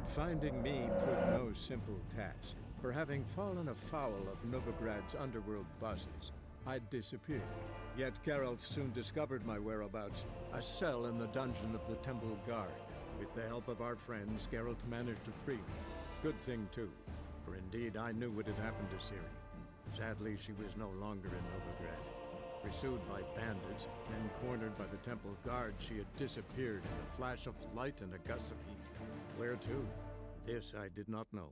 But finding me proved no simple task. For having fallen afoul of Novigrad's underworld bosses, I'd disappeared. Yet Geralt soon discovered my whereabouts, a cell in the dungeon of the Temple Guard. With the help of our friends, Geralt managed to free me. Good thing too, for indeed I knew what had happened to Ciri. Sadly, she was no longer in Novigrad. Pursued by bandits, then cornered by the Temple Guard, she had disappeared in a flash of light and a gust of heat. Where to? This I did not know.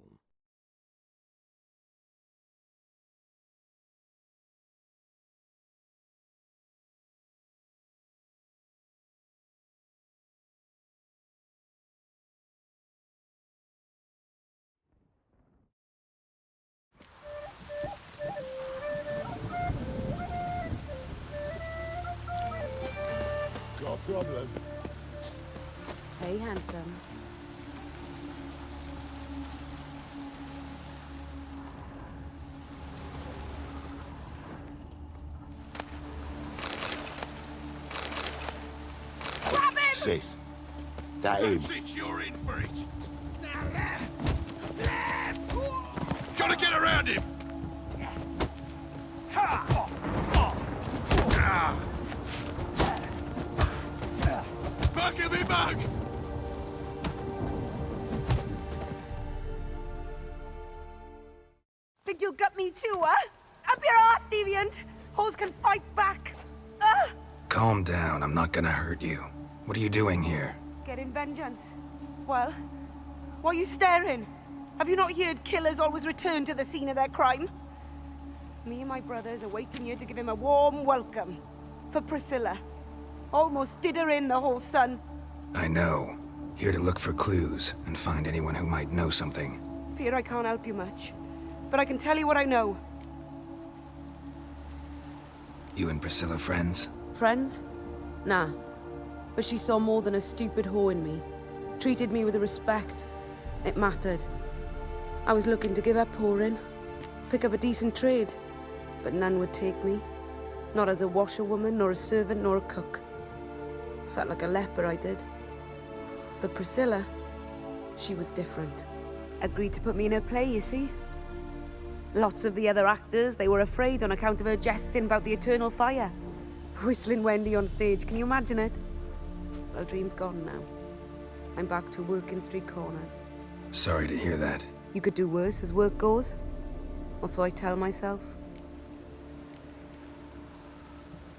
Got a problem? Hey, handsome. Grab him! Sis, that him? That's it, you're in for it. Now left! Left! Gotta get around him! Bug him, he bug! Think you'll gut me too, huh? Up your ass, deviant! Hoes can fight back! Ugh! Calm down, I'm not gonna hurt you. What are you doing here? Getting vengeance. Well, why are you staring? Have you not heard killers always return to the scene of their crime? Me and my brothers are waiting here to give him a warm welcome. For Priscilla. Almost did her in, the whole son. I know. Here to look for clues and find anyone who might know something. Fear I can't help you much. But I can tell you what I know. You and Priscilla friends? Friends? Nah. But she saw more than a stupid whore in me. Treated me with respect. It mattered. I was looking to give up whoring. Pick up a decent trade. But none would take me. Not as a washerwoman, nor a servant, nor a cook. Felt like a leper, I did. But Priscilla, she was different. Agreed to put me in her play, you see? Lots of the other actors, they were afraid on account of her jesting about the eternal fire. Whistling Wendy on stage, can you imagine it? Well, dream's gone now. I'm back to working street corners. Sorry to hear that. You could do worse as work goes. Or so I tell myself.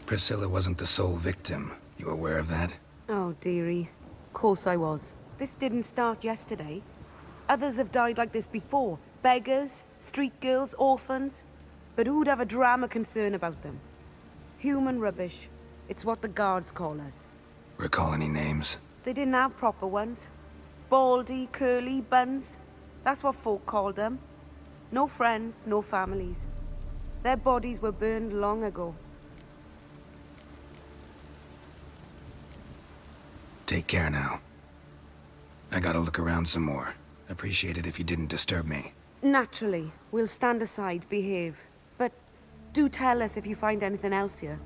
Priscilla wasn't the sole victim. You aware of that? Oh, dearie. Course I was. This didn't start yesterday. Others have died like this before. Beggars, street girls, orphans. But who'd have a drama concern about them? Human rubbish. It's what the guards call us. Recall any names? They didn't have proper ones. Baldy, curly, buns. That's what folk called them. No friends, no families. Their bodies were burned long ago. Take care now. I gotta look around some more. Appreciate it if you didn't disturb me. Naturally. We'll stand aside, behave. But do tell us if you find anything else here.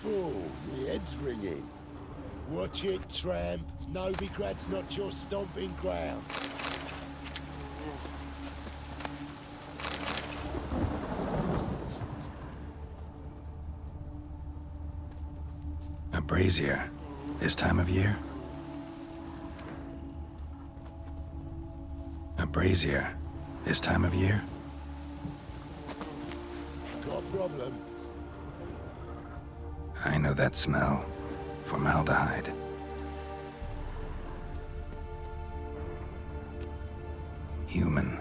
Oh, my head's ringing. Watch it, tramp. Novigrad's not your stomping ground. A brazier. This time of year? A brazier. This time of year? Got a problem? I know that smell. Formaldehyde. Human.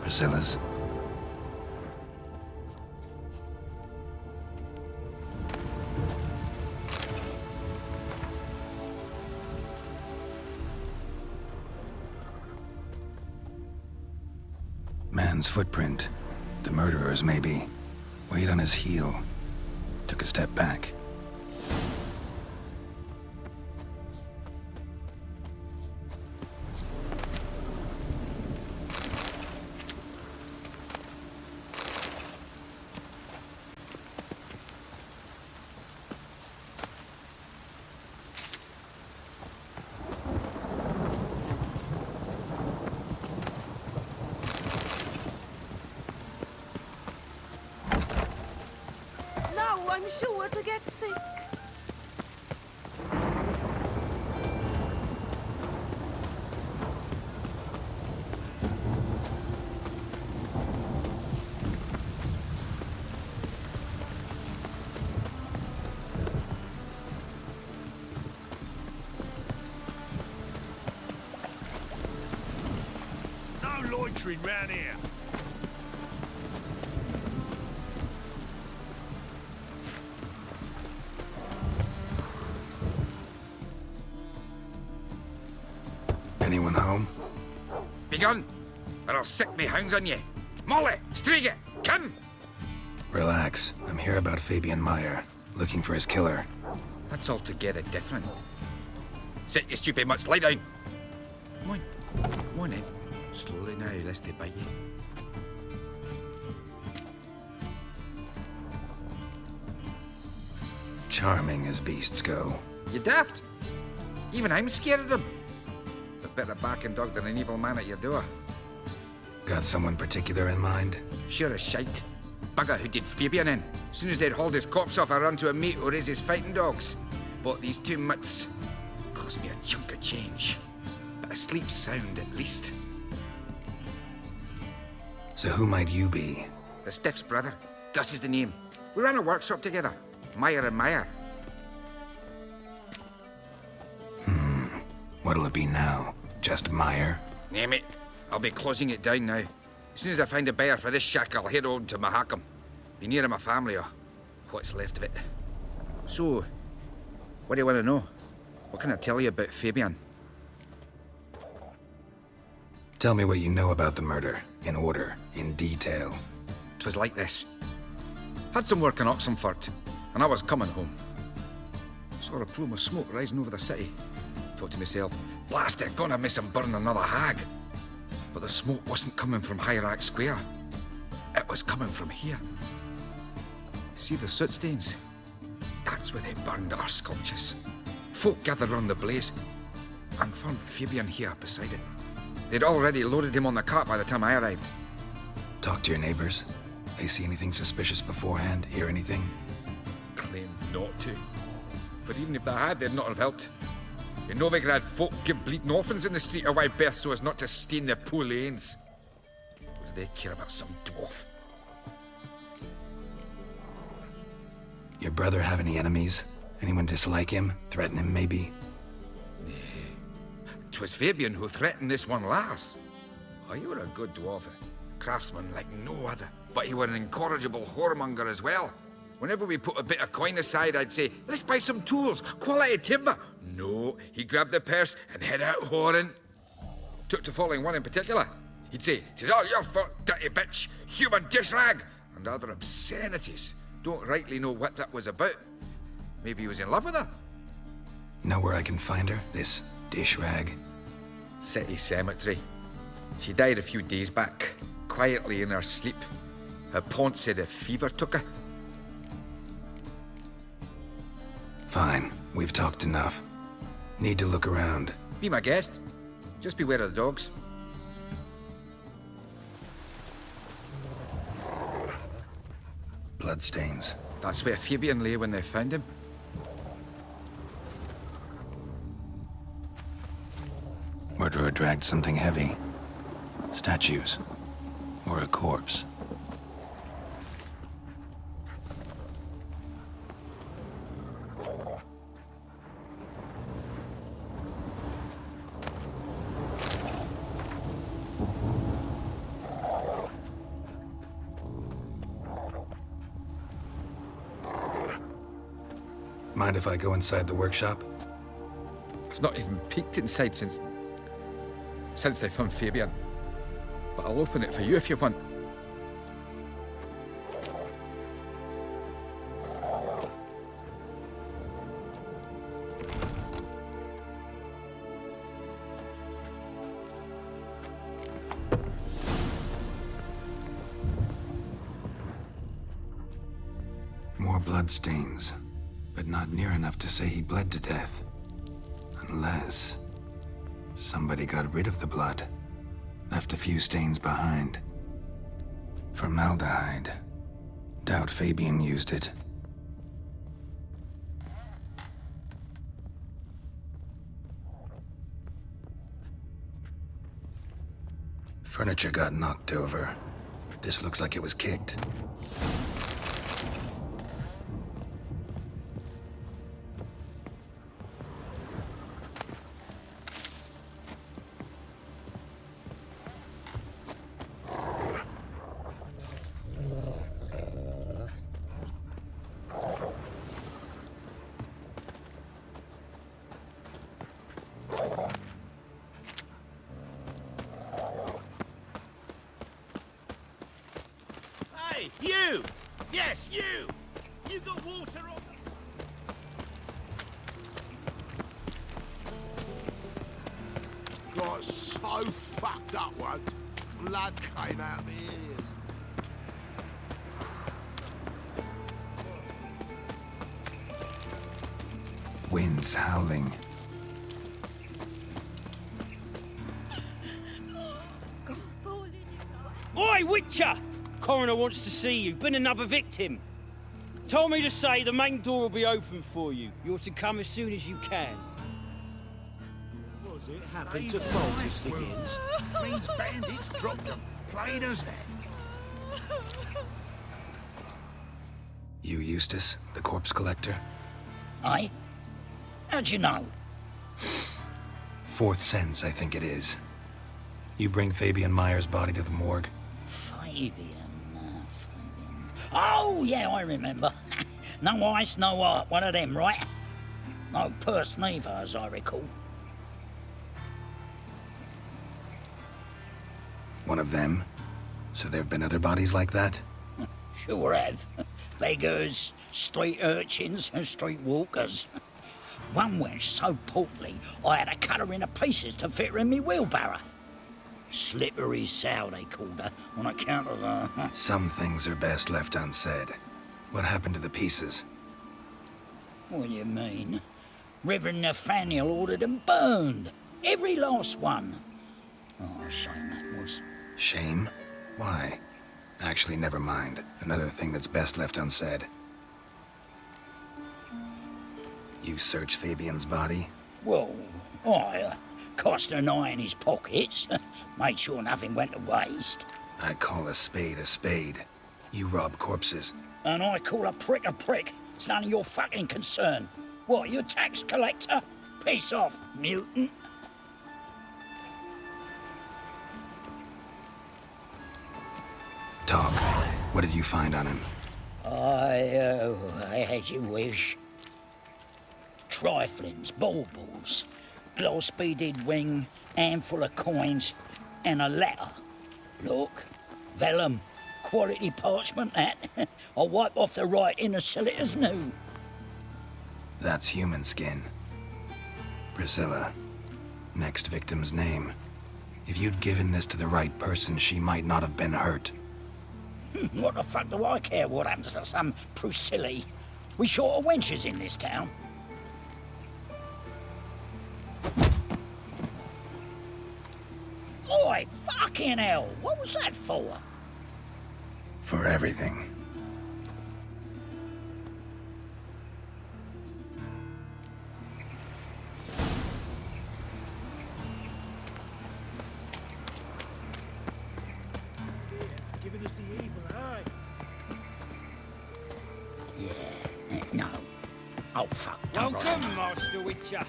Priscilla's. Man's footprint. The murderer's, maybe. Weighed on his heel. Took a step back. I'm sure to get sick. No loitering round here. Anyone home? Begun, or I'll sick me hounds on you. Molly, Striga, come! Relax. I'm here about Fabian Meyer, looking for his killer. That's altogether different. Sit, you stupid mutts, lie down. Come on in. Slowly now, lest they bite you. Charming as beasts go. You daft? Even I'm scared of them. A better barking dog than an evil man at your door. Got someone particular in mind? Sure as shite. Bugger who did Fabian in. Soon as they'd hauled his corpse off, I run to a mate who raises fighting dogs. Bought these 2 mutts. Cost me a chunk of change. But I sleep sound at least. So who might you be? The Stiff's brother. Gus is the name. We ran a workshop together. Meyer and Meyer. What'll it be now? Just Meyer? Name it. I'll be closing it down now. As soon as I find a buyer for this shack, I'll head on to Mahakam. Be near my family or what's left of it. So, what do you want to know? What can I tell you about Fabian? Tell me what you know about the murder, in order, in detail. 'Twas like this. Had some work in Oxenfurt, and I was coming home. Saw a plume of smoke rising over the city. Thought to myself, blast it, gonna miss him burn another hag. But the smoke wasn't coming from Hierarch Square. It was coming from here. See the soot stains? That's where they burned our sculptures. Folk gathered round the blaze and found Fabian here beside it. They'd already loaded him on the cart by the time I arrived. Talk to your neighbors. They see anything suspicious beforehand? Hear anything? Claim not to. But even if they had, they'd not have helped. In Novigrad, folk give bleeding orphans in the street a wide berth so as not to stain their poor lanes. What do they care about some dwarf? Your brother have any enemies? Anyone dislike him? Threaten him, maybe? 'Twas Fabian who threatened this one last. Oh, you were a good dwarf, a craftsman like no other. But you were an incorrigible whoremonger as well. Whenever we put a bit of coin aside, I'd say, let's buy some tools, quality timber. No, he grabbed the purse and head out whoring. Took to following one in particular. He'd say, 'tis all your fault, dirty bitch, human dish rag, and other obscenities. Don't rightly know what that was about. Maybe he was in love with her. Know where I can find her? This dish rag? City cemetery. She died a few days back, quietly in her sleep. Her pont said a fever took her. Fine, we've talked enough. Need to look around. Be my guest. Just beware of the dogs. Bloodstains. That's where Fabian lay when they found him. Murderer dragged something heavy. Statues. Or a corpse. Mind if I go inside the workshop? I've not even peeked inside since they found Fabian. But I'll open it for you if you want. More bloodstains, but not near enough to say he bled to death. Unless somebody got rid of the blood, left a few stains behind. Formaldehyde. Doubt Fabian used it. Furniture got knocked over. This looks like it was kicked. Hey, you! Yes, you! You got water on... Got so fucked up once, blood came out my ears. Winds howling. Oi, Witcher! Coroner wants to see you. Been another victim. Told me to say the main door will be open for you. You're to come as soon as you can. Was it happened to faulty Stiggins? Means bandits dropped them, plain as that. You, Eustace, the corpse collector? Aye? How'd you know? Fourth sense, I think it is. You bring Fabian Meyer's body to the morgue. Fabian. Oh, yeah, I remember. No ice, no art, one of them, right? No purse neither, as I recall. One of them? So there have been other bodies like that? Sure have. Beggars, street urchins, and street walkers. One wench so portly, I had to cut her into pieces to fit her in me wheelbarrow. Slippery sow, they called her, on account of her. Some things are best left unsaid. What happened to the pieces? What do you mean? Reverend Nathaniel ordered them burned. Every last one. Oh, shame that was. Shame? Why? Actually, never mind. Another thing that's best left unsaid. You searched Fabian's body? Well, I cast an eye in his pockets. Made sure nothing went to waste. I call a spade a spade. You rob corpses. And I call a prick a prick. It's none of your fucking concern. What, you a tax collector? Piss off, mutant. Talk. What did you find on him? I had you wish. Triflings, baubles, gloss-beaded ring, handful of coins, and a letter. Look, vellum, quality parchment, that. I'll wipe off the writing and sell it as new. That's human skin. Priscilla. Next victim's name. If you'd given this to the right person, she might not have been hurt. What the fuck do I care what happens to some Priscilla? We short of wenches in this town. Oi, fucking hell! What was that for? For everything. Giving us the evil eye. Yeah, no. Oh, fuck. don't Welcome, worry. Master Witcher.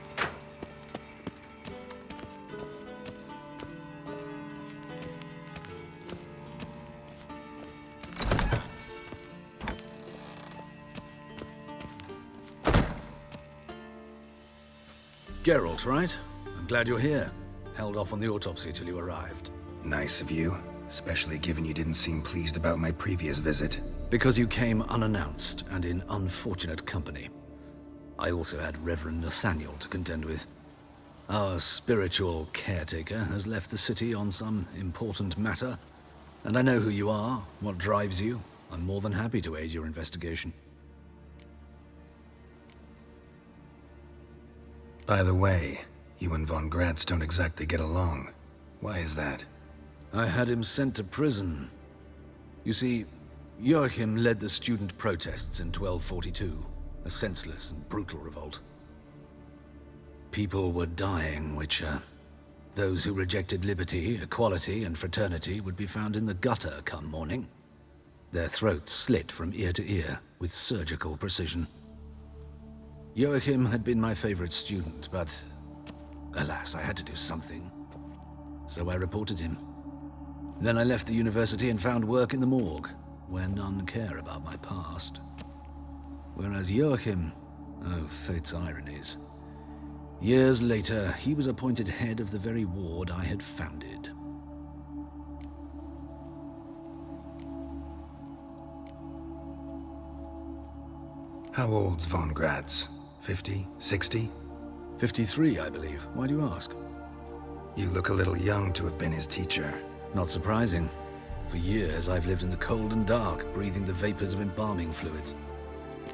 Geralt, right? I'm glad you're here. Held off on the autopsy till you arrived. Nice of you, especially given you didn't seem pleased about my previous visit. Because you came unannounced and in unfortunate company. I also had Reverend Nathaniel to contend with. Our spiritual caretaker has left the city on some important matter, and I know who you are, what drives you. I'm more than happy to aid your investigation. By the way, you and Von Gratz don't exactly get along. Why is that? I had him sent to prison. You see, Joachim led the student protests in 1242, a senseless and brutal revolt. People were dying, Witcher. Those who rejected liberty, equality, and fraternity would be found in the gutter come morning, their throats slit from ear to ear with surgical precision. Joachim had been my favorite student, but alas, I had to do something. So I reported him. Then I left the university and found work in the morgue, where none care about my past. Whereas Joachim, oh, fate's ironies. Years later, he was appointed head of the very ward I had founded. How old's von Graz? 50? 60? 53, I believe. Why do you ask? You look a little young to have been his teacher. Not surprising. For years, I've lived in the cold and dark, breathing the vapors of embalming fluids.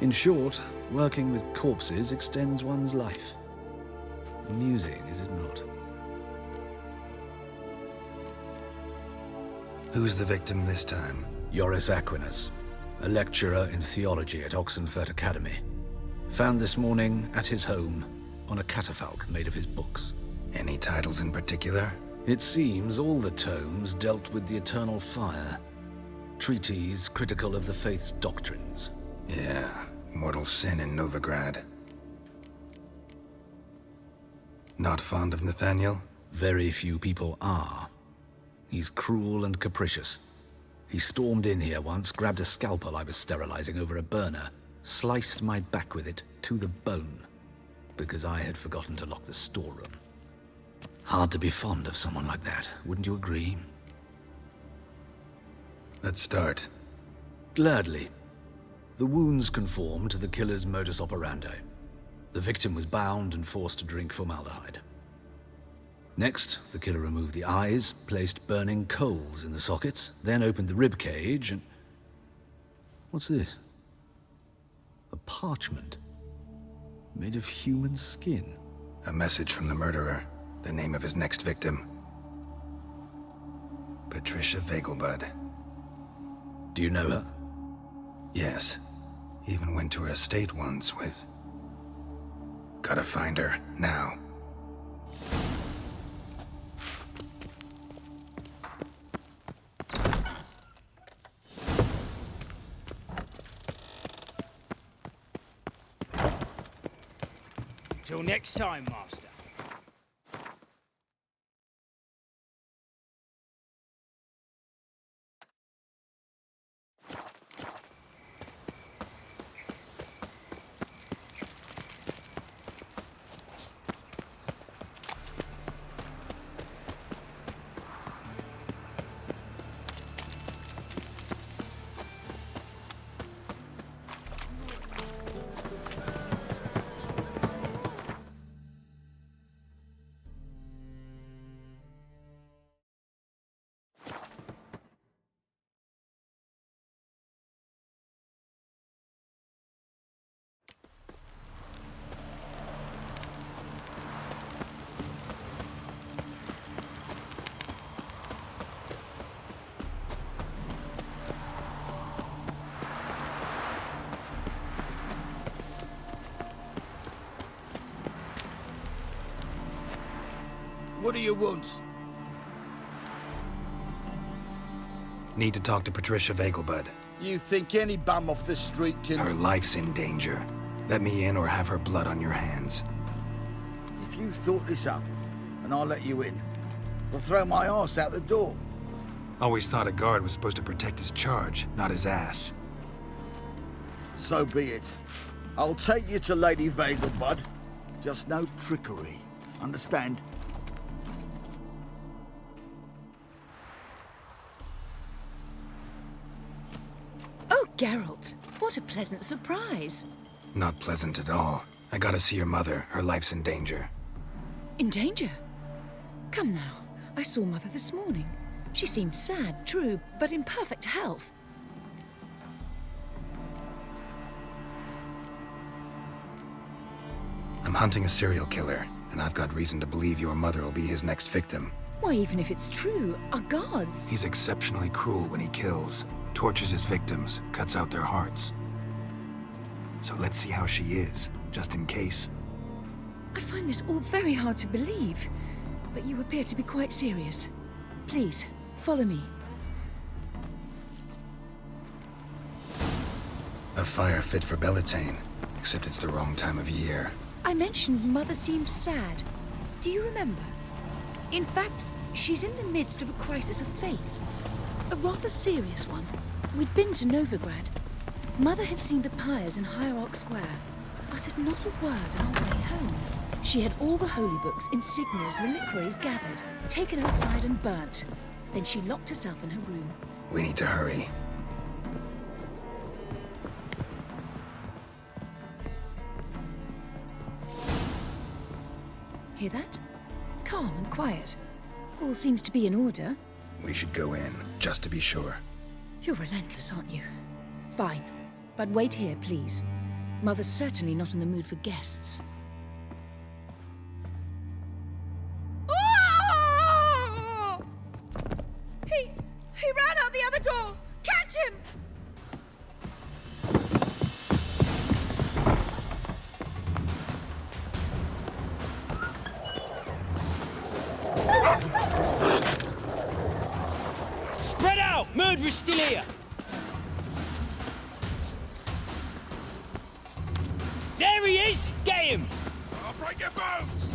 In short, working with corpses extends one's life. Amusing, is it not? Who's the victim this time? Joris Aquinas, a lecturer in theology at Oxenfurt Academy. Found this morning at his home on a catafalque made of his books. Any titles in particular? It seems all the tomes dealt with the eternal fire. Treatises critical of the faith's doctrines. Yeah, mortal sin in Novigrad. Not fond of Nathaniel? Very few people are. He's cruel and capricious. He stormed in here once, grabbed a scalpel I was sterilizing over a burner, sliced my back with it to the bone, because I had forgotten to lock the storeroom. Hard to be fond of someone like that, wouldn't you agree? Let's start. Gladly. The wounds conform to the killer's modus operandi. The victim was bound and forced to drink formaldehyde. Next, the killer removed the eyes, placed burning coals in the sockets, then opened the rib cage and... What's this? A parchment made of human skin. A message from the murderer. The name of his next victim. Patricia Vegelbud. Do you know her? Yes. Even went to her estate once with... Gotta find her, now. Till next time, Master. What do you want? Need to talk to Patricia Vegelbud. You think any bum off the street can... Her life's in danger. Let me in or have her blood on your hands. If you thought this up, and I'll let you in, I'll throw my arse out the door. Always thought a guard was supposed to protect his charge, not his ass. So be it. I'll take you to Lady Vegelbud. Just no trickery. Understand? Oh, Geralt, what a pleasant surprise. Not pleasant at all. I gotta see your mother. Her life's in danger. In danger? Come now, I saw Mother this morning. She seemed sad, true, but in perfect health. I'm hunting a serial killer, and I've got reason to believe your mother will be his next victim. Why, even if it's true, our gods... He's exceptionally cruel when he kills, tortures his victims, cuts out their hearts. So let's see how she is, just in case. I find this all very hard to believe. but you appear to be quite serious. Please, follow me. A fire fit for Bellatane, except it's the wrong time of year. I mentioned Mother seemed sad. Do you remember? In fact, she's in the midst of a crisis of faith. A rather serious one. We'd been to Novigrad. Mother had seen the pyres in Hierarch Square, uttered not a word on our way home. She had all the holy books, insignias, reliquaries gathered, taken outside and burnt. Then she locked herself in her room. We need to hurry. Hear that? Calm and quiet. All seems to be in order. We should go in, just to be sure. You're relentless, aren't you? Fine. But wait here, please. Mother's certainly not in the mood for guests. Oh! He ran out the other door! Catch him! Spread out! Murderer's still here! There he is! Get him! I'll break your bones!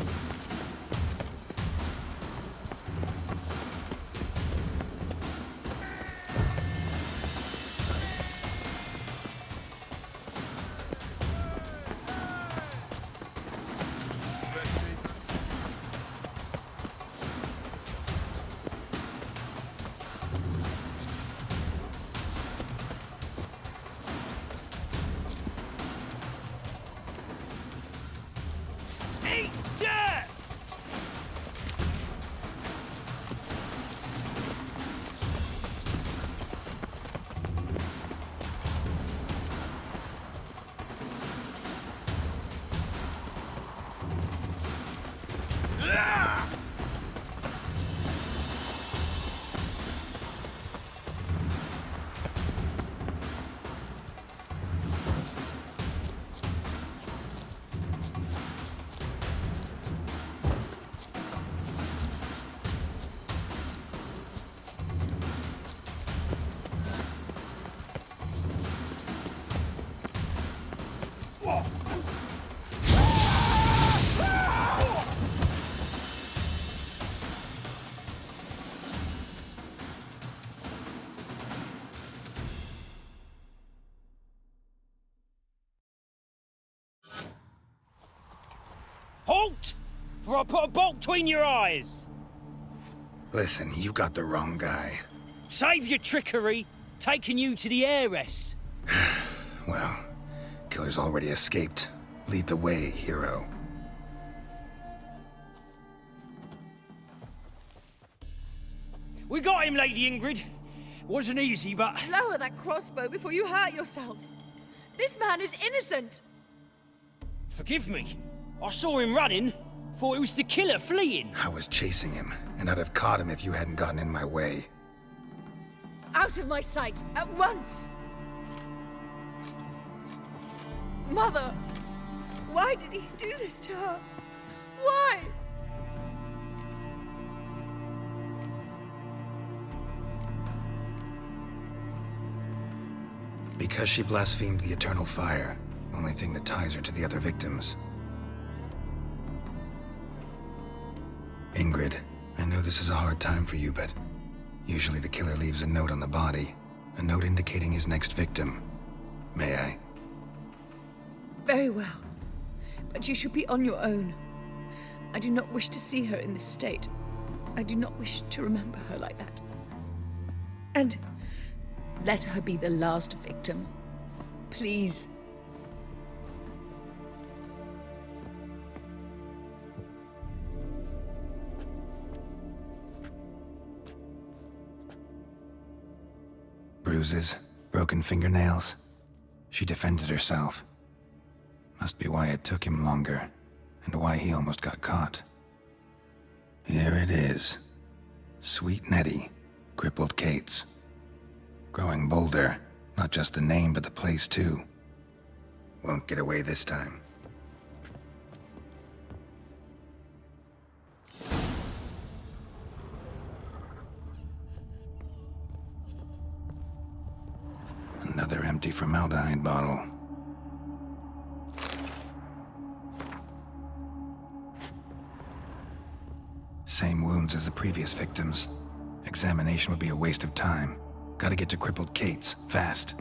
Eat dirt! Halt! For I put a bolt between your eyes! Listen, you got the wrong guy. Save your trickery, taking you to the heiress. Well, killer's already escaped. Lead the way, hero. We got him, Lady Ingrid. Wasn't easy, but... Lower that crossbow before you hurt yourself. This man is innocent. Forgive me. I saw him running. Thought it was the killer fleeing. I was chasing him, and I'd have caught him if you hadn't gotten in my way. Out of my sight, at once! Mother! Why did he do this to her? Why? Because she blasphemed the eternal fire. Only thing that ties her to the other victims. Ingrid, I know this is a hard time for you, but usually the killer leaves a note on the body. A note indicating his next victim. May I? Very well. But you should be on your own. I do not wish to see her in this state. I do not wish to remember her like that. And let her be the last victim. Please. Bruises, broken fingernails. She defended herself. Must be why it took him longer, and why he almost got caught. Here it is. Sweet Nettie, crippled Kate's. Growing bolder, not just the name but the place too. Won't get away this time. Another empty formaldehyde bottle. Same wounds as the previous victims. Examination would be a waste of time. Gotta get to crippled Kate's, fast.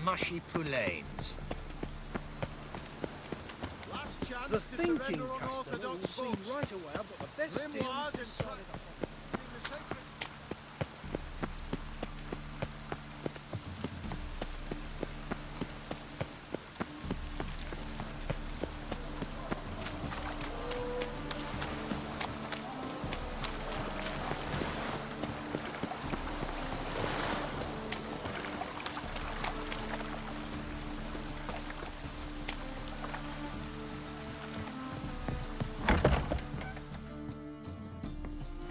Mushy poulains. Last chance The to thinking surrender customer will unorthodox see books. right away I've got the best Grimoires deals and inside the sacred...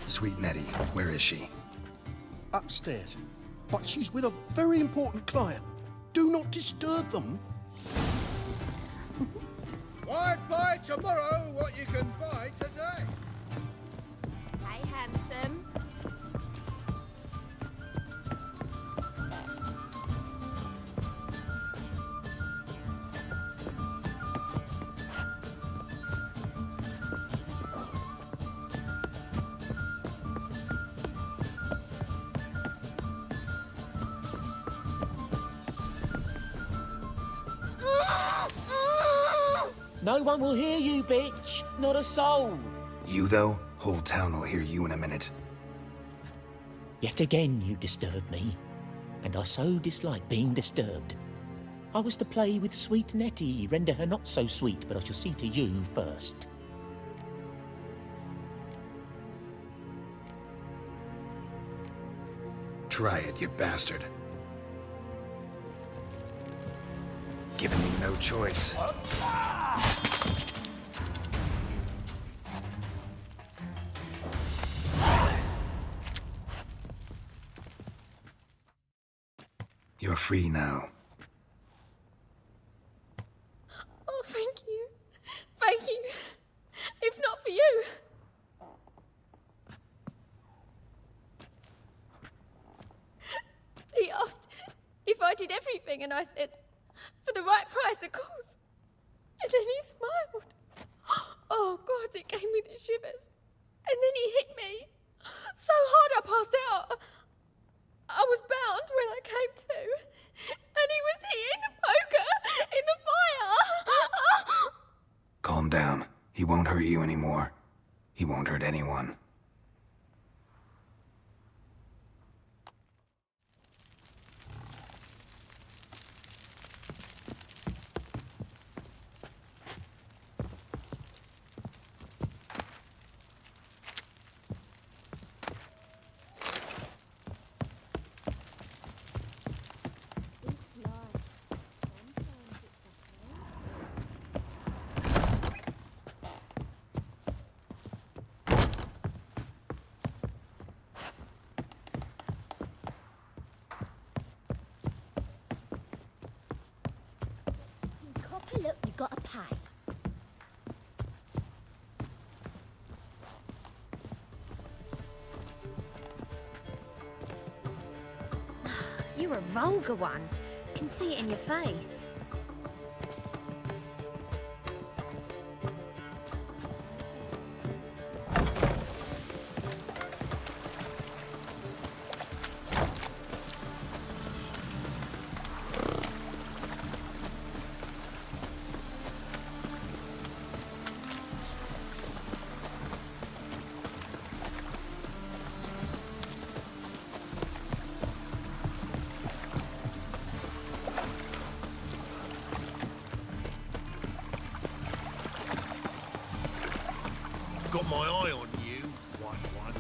Sweet Nettie, where is she? upstairs. But she's with a very important client. Do not disturb them. Why buy tomorrow what you can buy today? Hey, handsome. No one will hear you, bitch. Not a soul. You, though? Whole town will hear you in a minute. Yet again you disturb me, and I so dislike being disturbed. I was to play with sweet Nettie, render her not so sweet, but I shall see to you first. Try it, you bastard. Giving me no choice. You're free now. Oh, thank you. Thank you. If not for you. He asked if I did everything, and I said, for the right price, of course. And then he smiled. Oh, God, it gave me the shivers. And then he hit me so hard I passed out. I was bound when I came to, and he was hitting the poker in the fire. Calm down. He won't hurt you anymore. He won't hurt anyone. Look, you gotta pay. You're a vulgar one. Can see it in your face. got my eye on you, white one.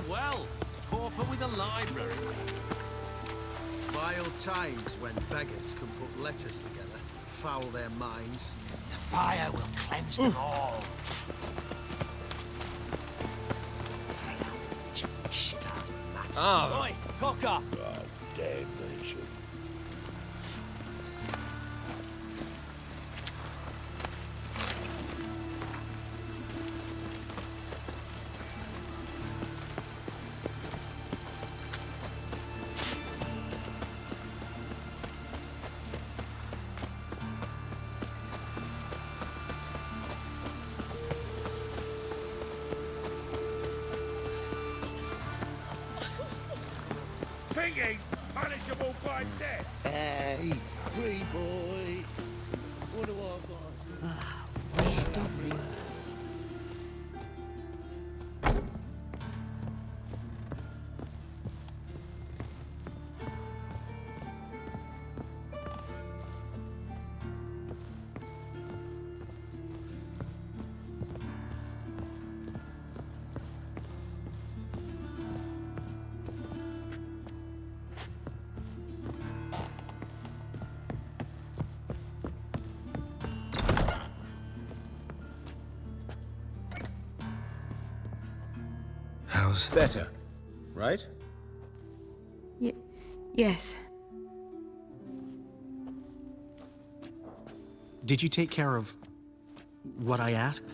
Well, pauper with a library. Vile times when beggars can put letters together, foul their minds. The fire will cleanse them all. Shit ass mat. Ah. Oi, cocker! God damn, they should. Think he's punishable by death? Hey, free boy. What do I got? Rest of me. How's... Better, right? Yes. Did you take care of what I asked?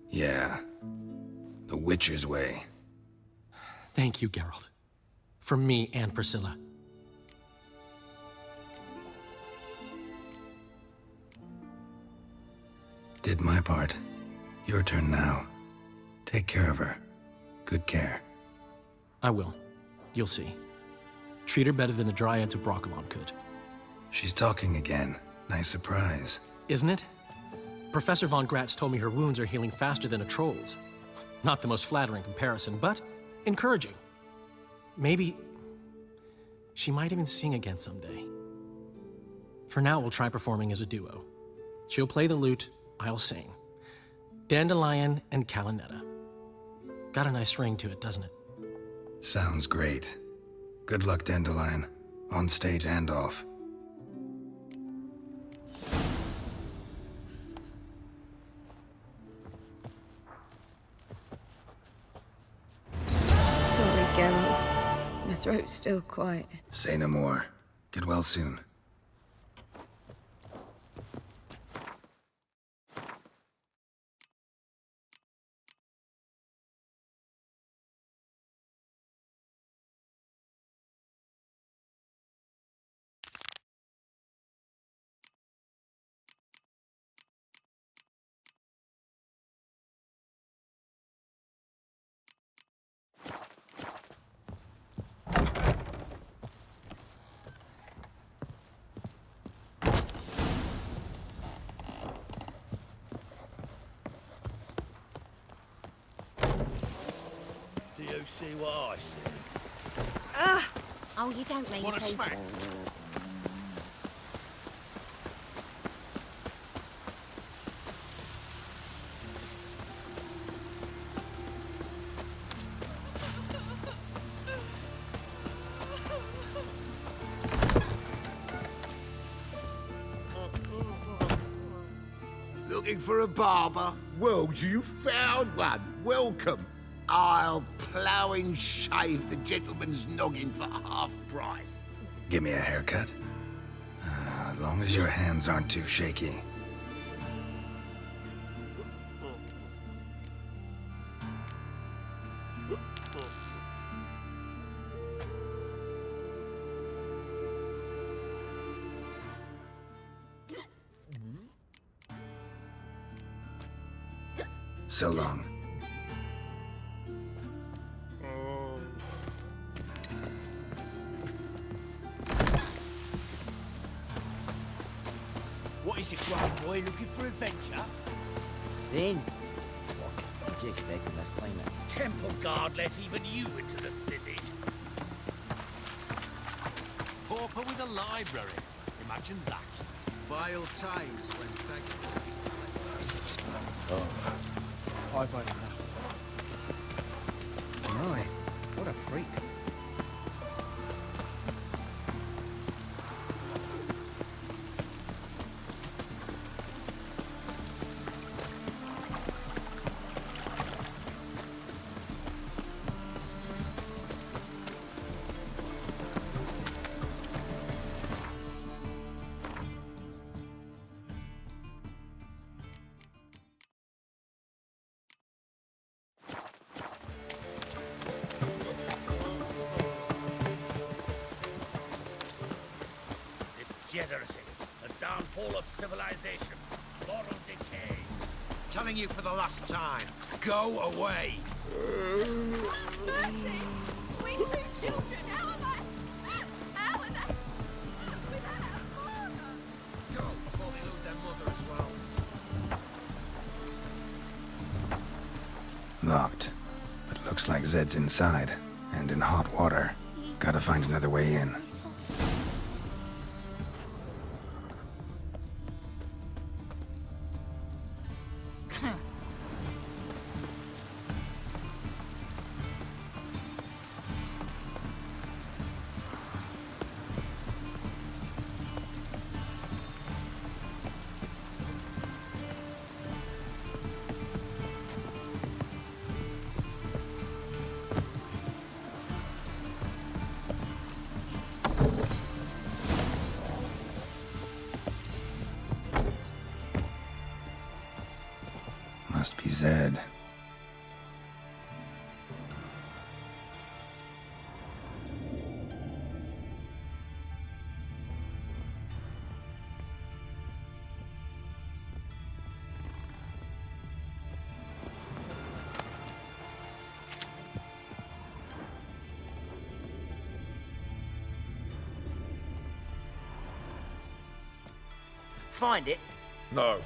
Yeah. The Witcher's way. Thank you, Geralt. From me and Priscilla. Did my part. Your turn now. Take care of her. Good care. I will. You'll see. Treat her better than the Dryads of Broccolon could. She's talking again. Nice surprise. Isn't it? Professor von Gratz told me her wounds are healing faster than a troll's. Not the most flattering comparison, but encouraging. Maybe she might even sing again someday. For now, we'll try performing as a duo. She'll play the lute, I'll sing. Dandelion and Calinetta. Got a nice ring to it, doesn't it? Sounds great. Good luck, Dandelion. On stage and off. Sorry, Geralt. My throat's still quiet. Say no more. Get well soon. Do you see what I see? Oh, you don't mean Want a to. smack? Looking for a barber? Well, you found one. Welcome. I'll plough and shave the gentleman's noggin for half price. Give me a haircut. As long as your hands aren't too shaky. So long. What is it, Grey Boy? Looking for adventure? Then, fuck, what do you expect in this climate? Temple Guard let even you into the city. Pauper with a library. Imagine that. Vile times when begging. I've had enough. My, what a freak. Degeneracy, the downfall of civilization, moral decay. Telling you for the last time, go away. Mercy! We two children, how am I? How are they? Without a father? Go before they lose their mother as well. Locked. But looks like Zed's inside, and in hot water. Gotta find another way in. Must be Zed. Find it? No.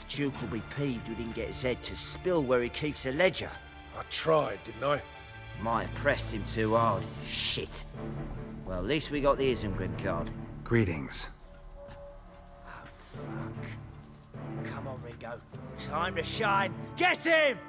Duke will be peeved we didn't get Zed to spill where he keeps the ledger. I tried, didn't I? Might have pressed him too hard. Shit. Well, at least we got the Isengrim card. Greetings. Oh, fuck. Come on, Ringo. Time to shine. Get him!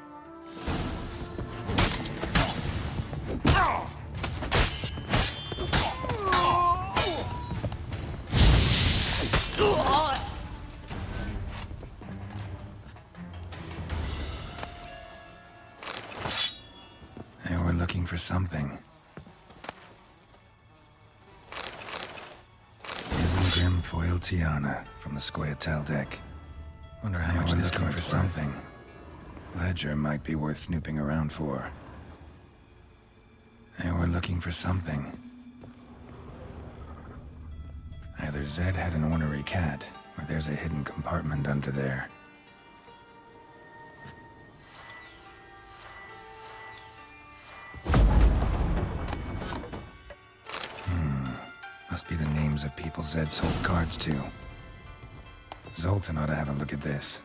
They were looking for something. Isengrim foil Tiana from the Scoia'tael deck. Wonder how much this card's for something. Ledger might be worth snooping around for. They were looking for something. Either Zed had an ornery cat, or there's a hidden compartment under there. Must be the names of people Zed sold cards to. Zoltan ought to have a look at this.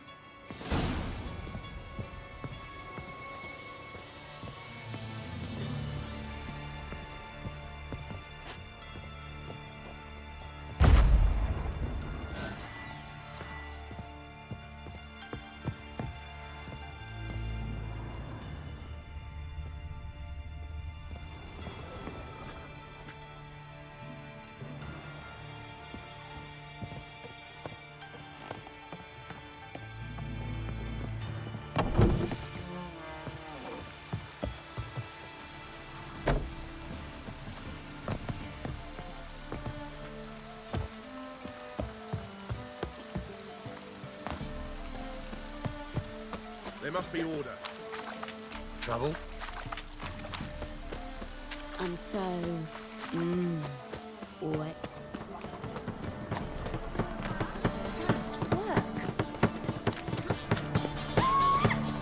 There must be order. Trouble? I'm so... wet. So much work.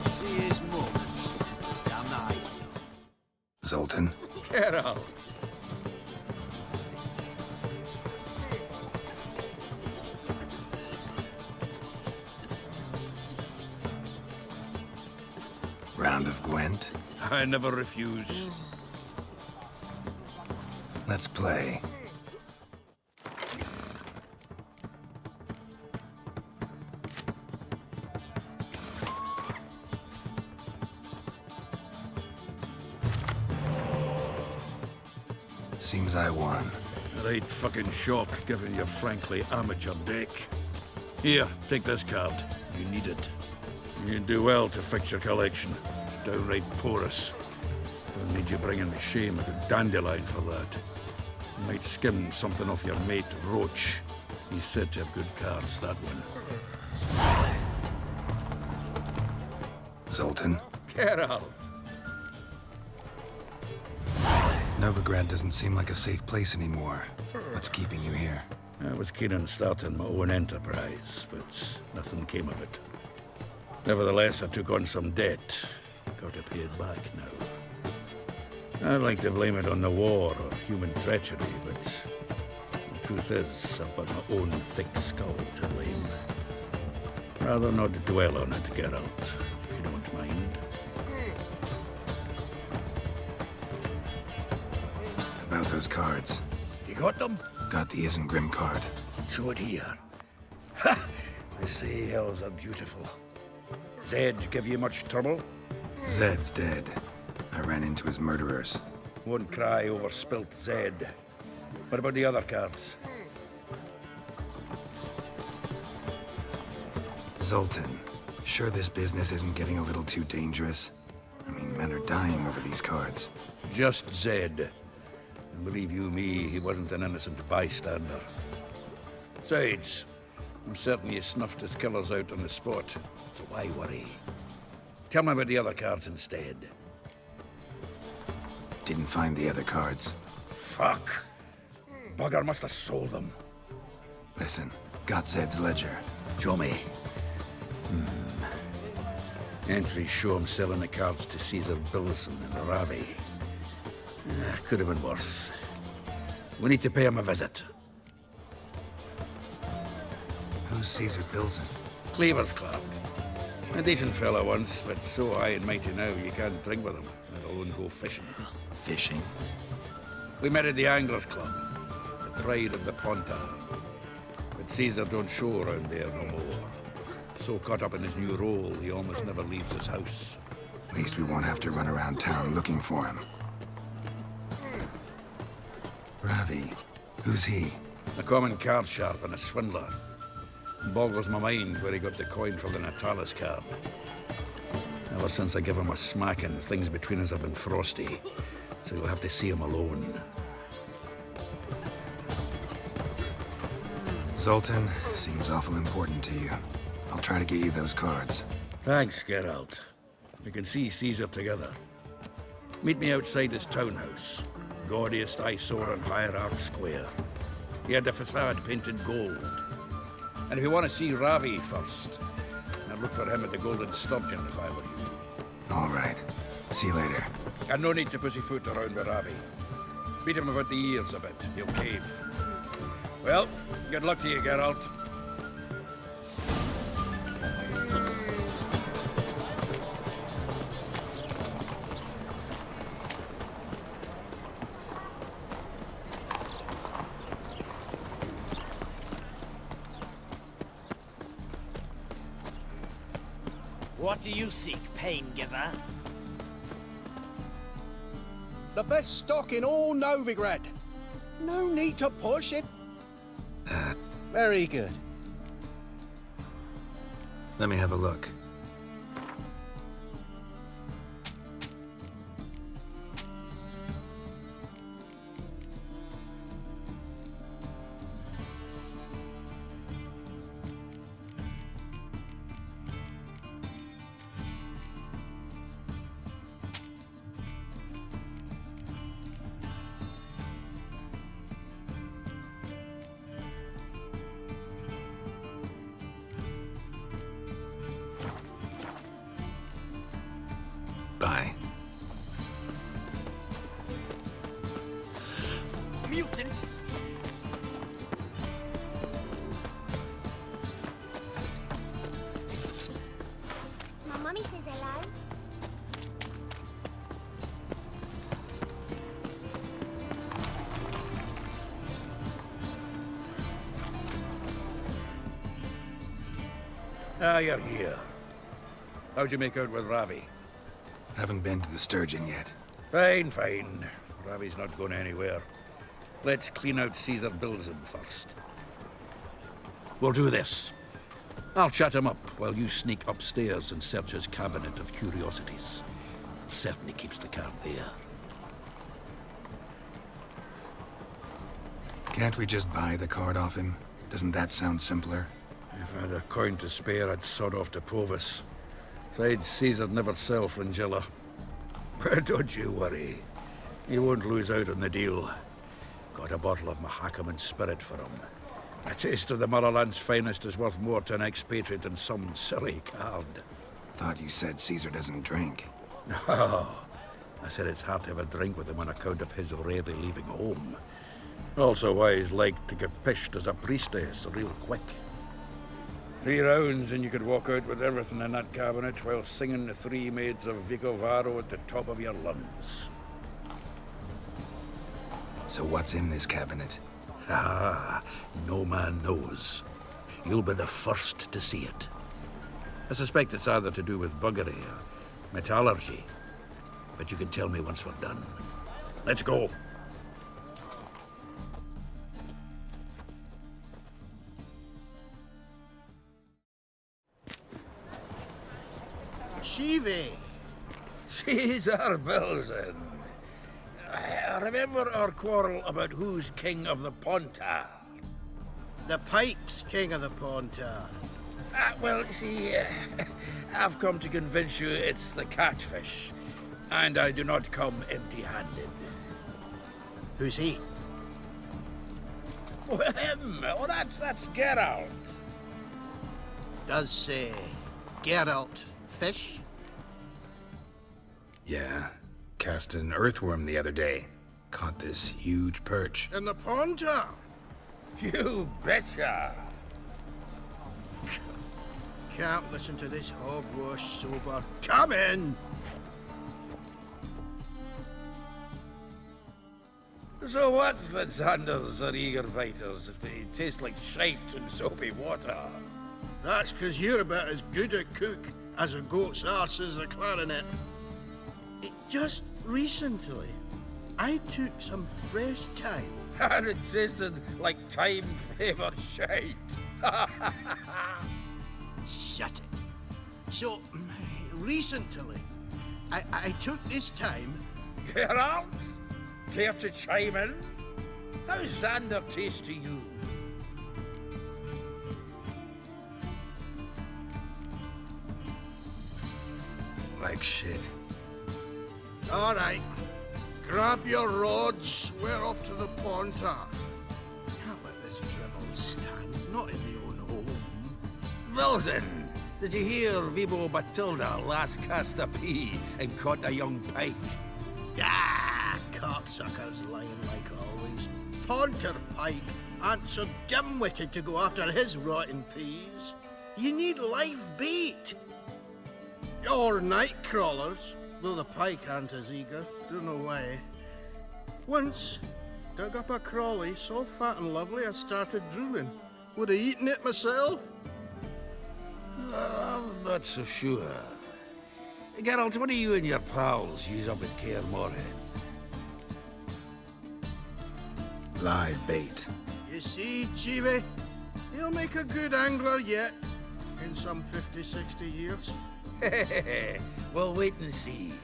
See his mum. Damn nice. Zoltan? Get out. Round of Gwent? I never refuse. Let's play. Seems I won. Right fucking shock, given your frankly amateur deck. Here, take this card. You need it. You'd do well to fix your collection. It's downright porous. Don't need you bringing me shame like a dandelion for that. You might skim something off your mate, Roach. He's said to have good cards, that one. Zoltan? Geralt! Novigrad doesn't seem like a safe place anymore. What's keeping you here? I was keen on starting my own enterprise, but nothing came of it. Nevertheless, I took on some debt. Got to pay it back now. I'd like to blame it on the war or human treachery, but the truth is, I've got my own thick skull to blame. Rather not dwell on it, Geralt, if you don't mind. About those cards. You got them? Got the Isengrim card. Show it here. Ha! They say elves are beautiful. Zed give you much trouble? Zed's dead. I ran into his murderers. Won't cry over spilt Zed. What about the other cards? Zoltan, sure this business isn't getting a little too dangerous? I mean, men are dying over these cards. Just Zed. And believe you me, he wasn't an innocent bystander. Besides, I'm certain you snuffed his killers out on the spot, so why worry? Tell me about the other cards instead. Didn't find the other cards. Fuck. Bugger must have sold them. Listen, got Zed's ledger. Show me. Entries show him selling the cards to Caesar Bilson and Ravi. Could have been worse. We need to pay him a visit. Who's Caesar Bilson? Cleaver's clerk. A decent fellow once, but so high and mighty now you can't drink with him, let alone go fishing. Fishing? We met at the Anglers Club, the pride of the Pontar. But Caesar don't show around there no more. So caught up in his new role, he almost never leaves his house. At least we won't have to run around town looking for him. Ravi, who's he? A common card sharp and a swindler. Boggles my mind where he got the coin for the Natalis card. Ever since I gave him a smacking, things between us have been frosty, so you'll have to see him alone. Zoltan, seems awful important to you. I'll try to get you those cards. Thanks, Geralt. We can see Caesar together. Meet me outside his townhouse. Gaudiest eyesore on Hierarch Square. He had the facade painted gold. And if you want to see Ravi first, I'd look for him at the Golden Sturgeon if I were you. All right. See you later. And no need to pussyfoot around with Ravi. Beat him about the ears a bit. He'll cave. Well, good luck to you, Geralt. What do you seek, pain giver? The best stock in all Novigrad. No need to push it. Very good. Let me have a look. Bye. Mutant! My mummy says hello. Ah, you're here. How'd you make out with Ravi? Haven't been to the Sturgeon yet. Fine, fine. Ravi's not going anywhere. Let's clean out Caesar Bilzen first. We'll do this. I'll chat him up while you sneak upstairs and search his cabinet of curiosities. Certainly keeps the card there. Can't we just buy the card off him? Doesn't that sound simpler? If I had a coin to spare, I'd sod off to Provis. Besides, Caesar'd never sell Fringilla. But don't you worry. You won't lose out on the deal. Got a bottle of Mahakaman spirit for him. A taste of the motherland's finest is worth more to an expatriate than some silly card. Thought you said Caesar doesn't drink. No. I said it's hard to have a drink with him on account of his rarely leaving home. Also why he's like to get pished as a priestess real quick. 3 rounds and you could walk out with everything in that cabinet while singing the 3 Maids of Vicovaro at the top of your lungs. So what's in this cabinet? Ah, no man knows. You'll be the first to see it. I suspect it's either to do with buggery or metallurgy. But you can tell me once we're done. Let's go. Shivi! Caesar Bilzen. Remember our quarrel about who's king of the Pontar? The Pike's king of the Pontar. Well, see, I've come to convince you it's the catfish. And I do not come empty-handed. Who's he? Well, him. Oh, that's Geralt. Does say Geralt fish? Yeah. Cast an earthworm the other day. Caught this huge perch. In the Pontar? You betcha. Can't listen to this hogwash sober. Come in! So what's the Xanders or eager biters if they taste like shite and soapy water? That's 'cause you're about as good a cook as a goat's arse is a clarinet. Just recently, I took some fresh thyme. And it tasted like thyme-flavoured shite. Shut it. So, recently, I took this thyme. Geralt? Care to chime in? How's Xander taste to you? Like shit. All right. Grab your rods. We're off to the Pontar. Can't let this drivel stand. Not in my own home. Bilzen, did you hear Vibo Batilda last cast a pea and caught a young pike? Ah, cocksuckers lying like always. Pontar pike aren't so dim-witted to go after his rotten peas. You need live bait. Or night crawlers, though the pike aren't as eager. Don't know why. Once, dug up a crawly so fat and lovely I started drooling. Would have eaten it myself. I'm not so sure. Geralt, what do you and your pals use up at Kaer Morhen? Live bait. You see, Chivi? He'll make a good angler yet. In some 50, 60 years. We'll wait and see.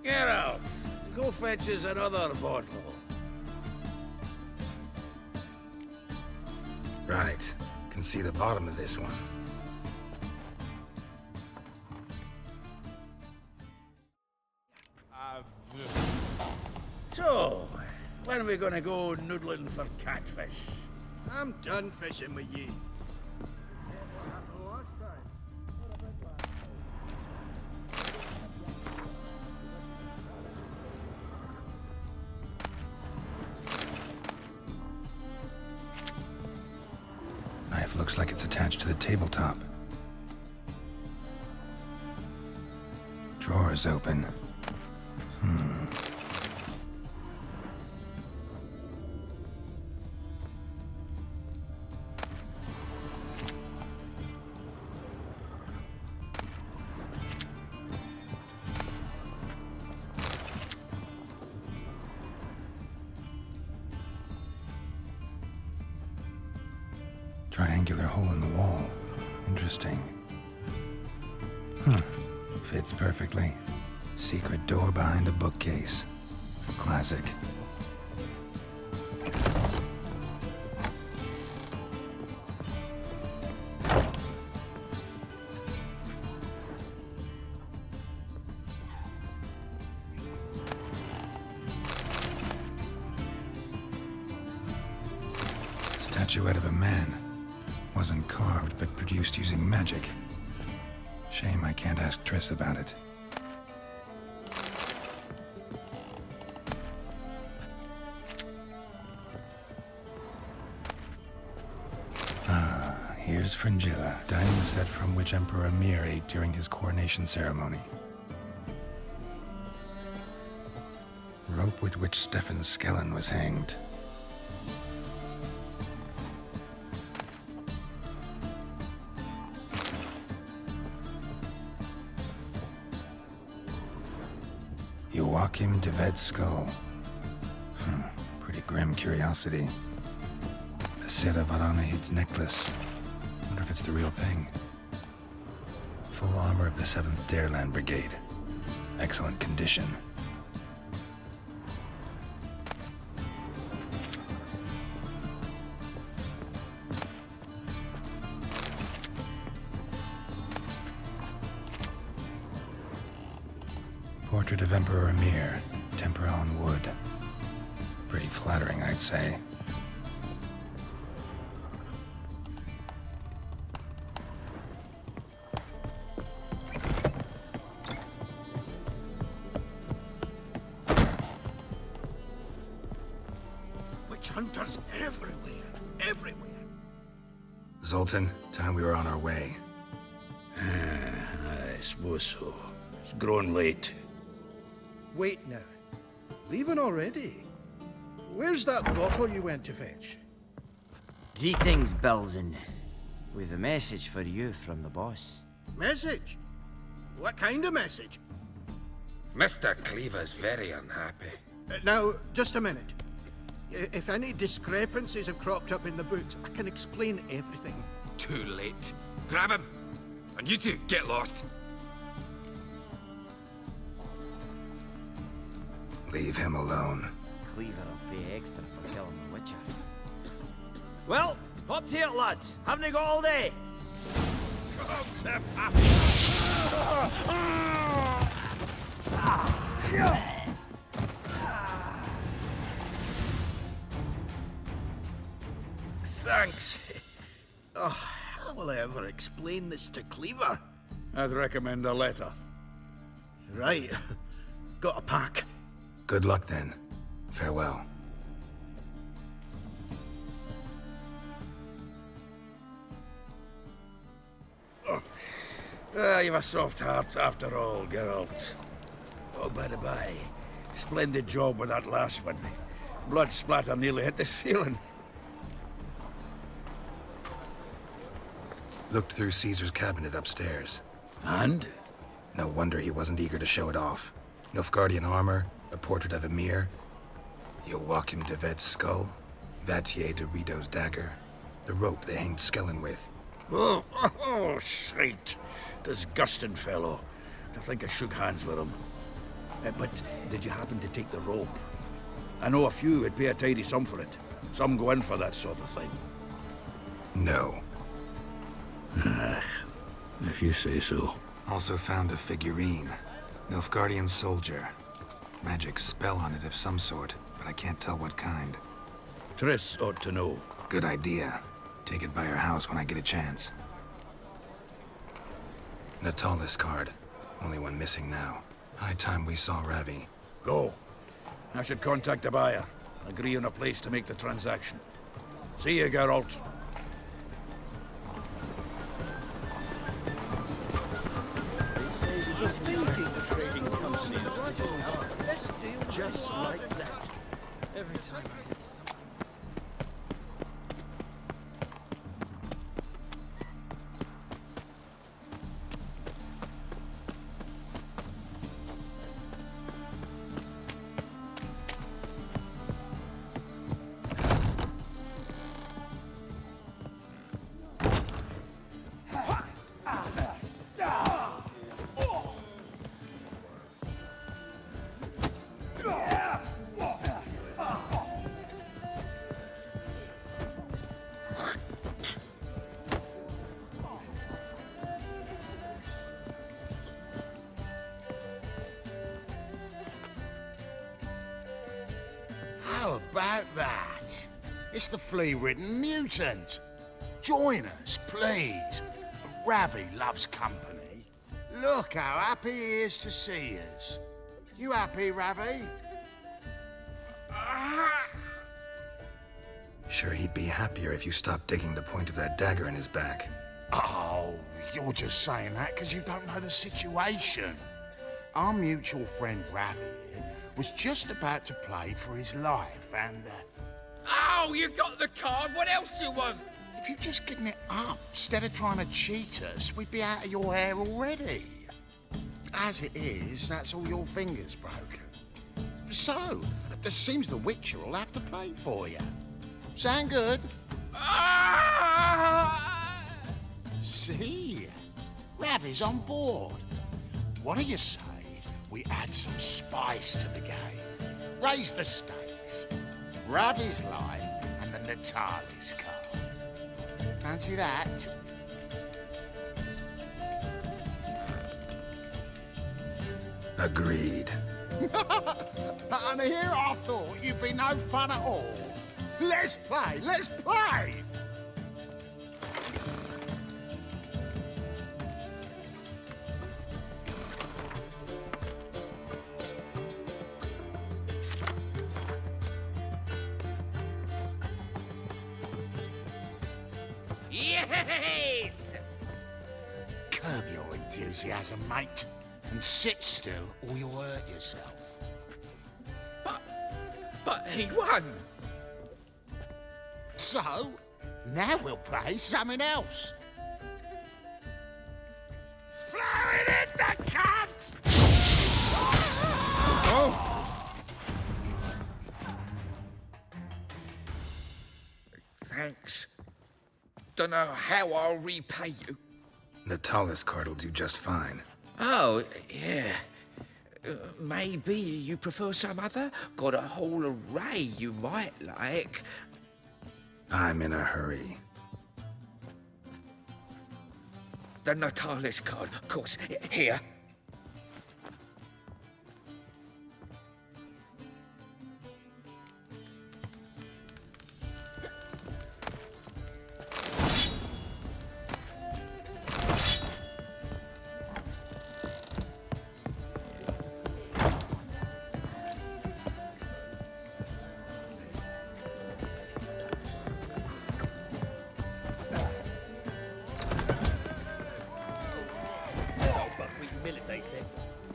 Geralt, go fetch us another bottle. Right. Can see the bottom of this one. So, when are we gonna go noodling for catfish? I'm done fishing with ye. Knife looks like it's attached to the tabletop. Drawer's open. Triangular hole in the wall. Interesting. Fits perfectly. Secret door behind a bookcase. Classic. Statuette of a man. Wasn't carved, but produced using magic. Shame I can't ask Triss about it. Here's Fringilla, dining set from which Emperor Emir ate during his coronation ceremony. Rope with which Stefan Skellen was hanged. Joachim de Ved's skull. Pretty grim curiosity. A set of Aranahid's necklace. Wonder if it's the real thing. Full armor of the 7th Dareland Brigade. Excellent condition. Portrait of Emperor Emir, tempera on wood. Pretty flattering, I'd say. Witch hunters everywhere, everywhere. Zoltan, time we were on our way. I suppose so. It's grown late. Wait now. Leaving already? Where's that bottle you went to fetch? Greetings, Bilzen. With a message for you from the boss. Message? What kind of message? Mr. Cleaver's very unhappy. Now, just a minute. If any discrepancies have cropped up in the books, I can explain everything. Too late. Grab him! And you two, get lost. Leave him alone. Cleaver will pay extra for killing the Witcher. Well, up to it, lads. Haven't you got all day? Thanks. Oh, how will I ever explain this to Cleaver? I'd recommend a letter. Right. Got a pack. Good luck then. Farewell. You've a soft heart after all, Geralt. Oh, by the by, splendid job with that last one. Blood splatter nearly hit the ceiling. Looked through Caesar's cabinet upstairs. And? No wonder he wasn't eager to show it off. Nilfgaardian armor, a portrait of Emir, Joachim de Ved's skull, Vatier de Rideau's dagger, the rope they hanged Skellen with. Oh, shite. Disgusting fellow. To think I shook hands with him. But did you happen to take the rope? I know a few would pay a tidy sum for it. Some go in for that sort of thing. No. If you say so. Also found a figurine. Nilfgaardian soldier. Magic spell on it of some sort, but I can't tell what kind. Triss ought to know. Good idea. Take it by her house when I get a chance. Natalis card. Only one missing now. High time we saw Ravi. Go. I should contact the buyer. Agree on a place to make the transaction. See you, Geralt. The thinking trading company let's deal just like that. Every time I hear something. How about that? It's the flea-ridden mutant. Join us, please. Ravi loves company. Look how happy he is to see us. You happy, Ravi? Sure, he'd be happier if you stopped digging the point of that dagger in his back. Oh, you're just saying that because you don't know the situation. Our mutual friend Ravi was just about to play for his life and... Oh, you got the card. What else do you want? If you'd just given it up, instead of trying to cheat us, we'd be out of your hair already. As it is, that's all your fingers broken. So, it seems the Witcher will have to play for you. Sound good? See? Ravi's on board. What do you say we add some spice to the game? Raise the stakes. Ravi's life and the Natali's card. Fancy that? Agreed. And here I thought you'd be no fun at all. Let's play, let's play! Yes! Curb your enthusiasm, mate, and sit still or you'll hurt yourself. But he won! So, now we'll play something else. Throw it in the cunt! Oh! Thanks. Don't know how I'll repay you. Natala's card will do just fine. Oh, yeah. Maybe you prefer some other? Got a whole array you might like. I'm in a hurry. The Natalis card, of course. Here. They said.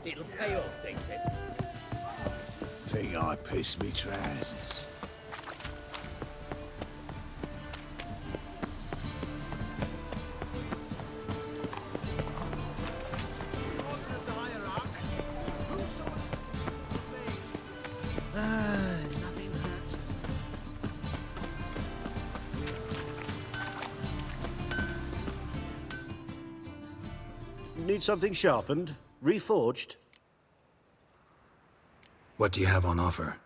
It'll pay off, they said. Think I pissed me trousers. Nothing hurts. Need something sharpened? Reforged? What do you have on offer?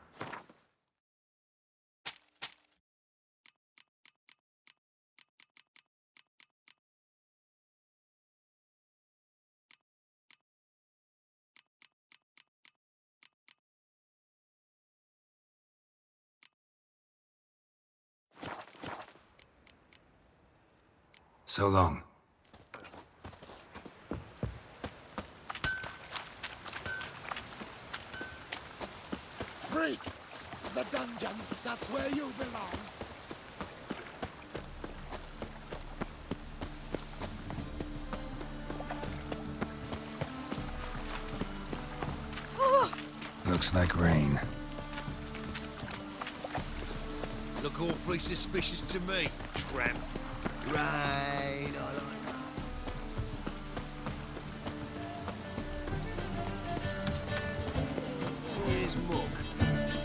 So long. Freak! The dungeon, that's where you belong. Looks like rain. Look awfully suspicious to me, tramp. Right, I like that. See his mug.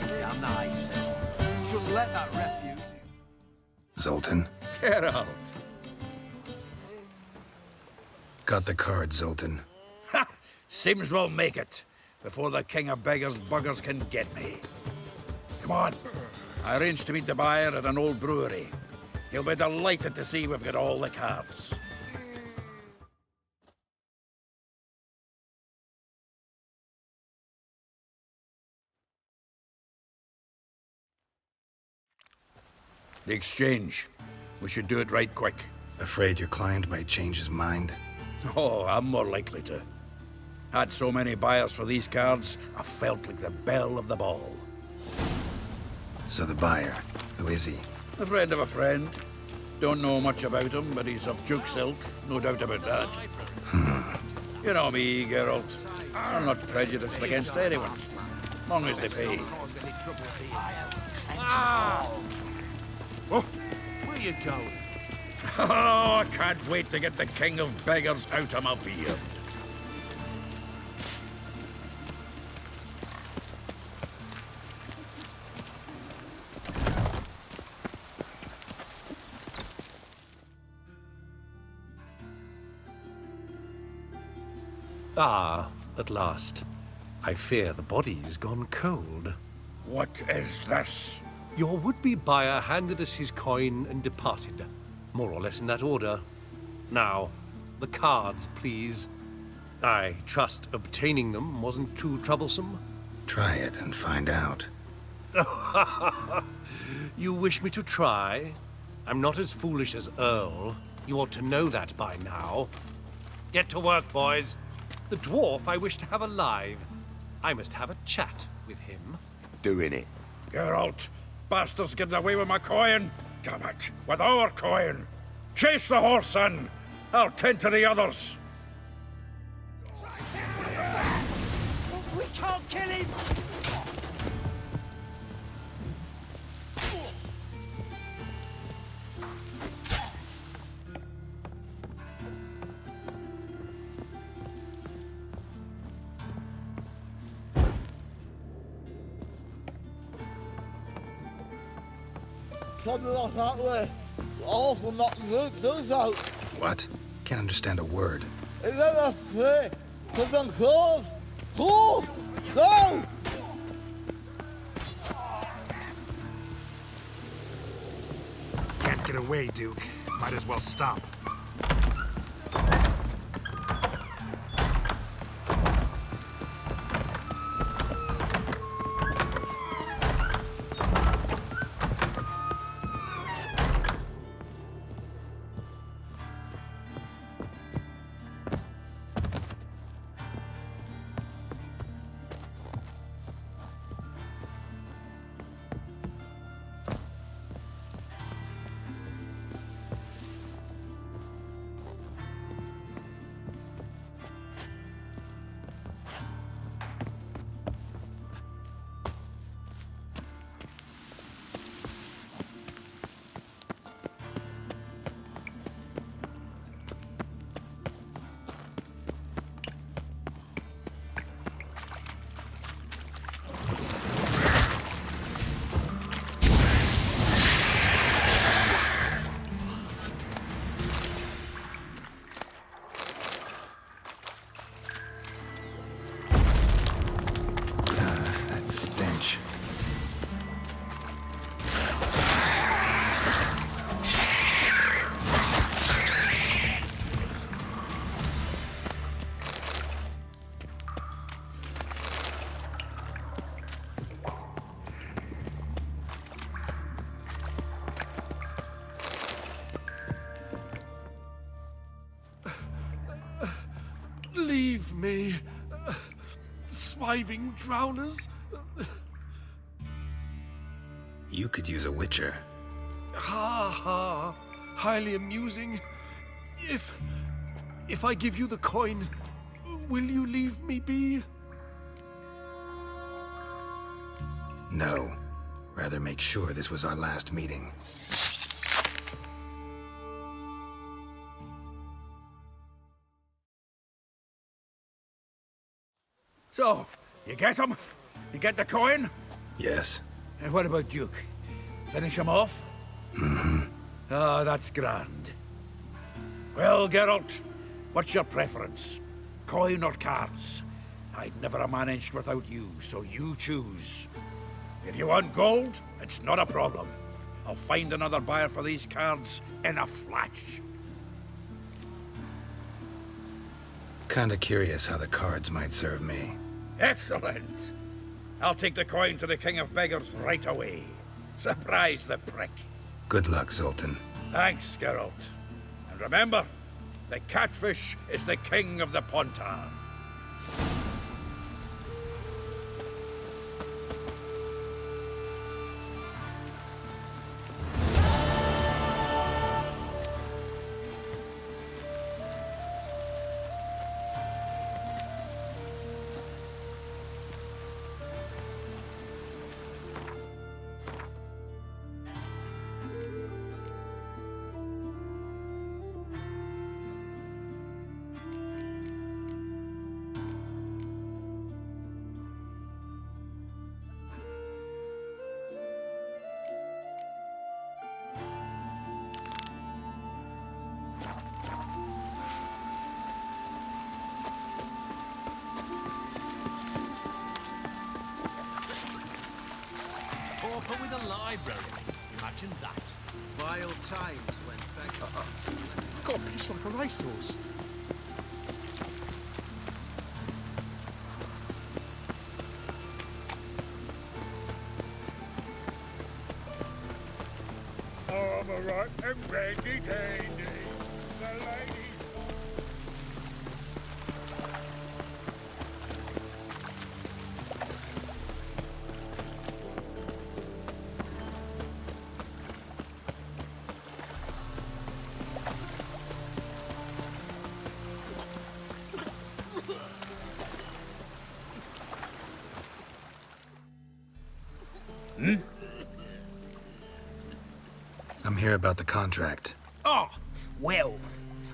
Damn nice. Shouldn't let that refuse. Zoltan? Geralt. Got the card, Zoltan. Ha! Seems we'll make it before the king of beggars buggers can get me. Come on. I arranged to meet the buyer at an old brewery. He'll be delighted to see we've got all the cards. The exchange. We should do it right quick. Afraid your client might change his mind? Oh, I'm more likely to. Had so many buyers for these cards, I felt like the belle of the ball. So the buyer, who is he? A friend of a friend. Don't know much about him, but he's of Duke's ilk, no doubt about that. You know me, Geralt. I'm not prejudiced against anyone, as long as they pay. Oh, where you going? Oh, I can't wait to get the king of beggars out of my beard. Ah, at last. I fear the body's gone cold. What is this? Your would-be buyer handed us his coin and departed. More or less in that order. Now, the cards, please. I trust obtaining them wasn't too troublesome? Try it and find out. You wish me to try? I'm not as foolish as Earl. You ought to know that by now. Get to work, boys. The dwarf I wish to have alive. I must have a chat with him. Doing it. Geralt, bastards getting away with my coin. Damn it, with our coin. Chase the horse, son. I'll tend to the others. We can't kill him! Something like that way. Awful not good, does out. What? Can't understand a word. Is that a free? Something close? Go! Go! Can't get away, Duke. Might as well stop. Leave me, swiving drowners. You could use a witcher. Ha ha, highly amusing. If I give you the coin, will you leave me be? No. Rather make sure this was our last meeting. So, you get him? You get the coin? Yes. And what about Duke? Finish him off? Mm-hmm. Ah, that's grand. Well, Geralt, what's your preference? Coin or cards? I'd never have managed without you, so you choose. If you want gold, it's not a problem. I'll find another buyer for these cards in a flash. Kinda curious how the cards might serve me. Excellent. I'll take the coin to the King of Beggars right away. Surprise the prick. Good luck, Zoltan. Thanks, Geralt. And remember, the catfish is the king of the Pontar. Pauper with a library. Imagine that. Vile times when beggars... Got a piece like a racehorse. I'm a right and ready, dandy. The ladies. I'm here about the contract. Oh, well,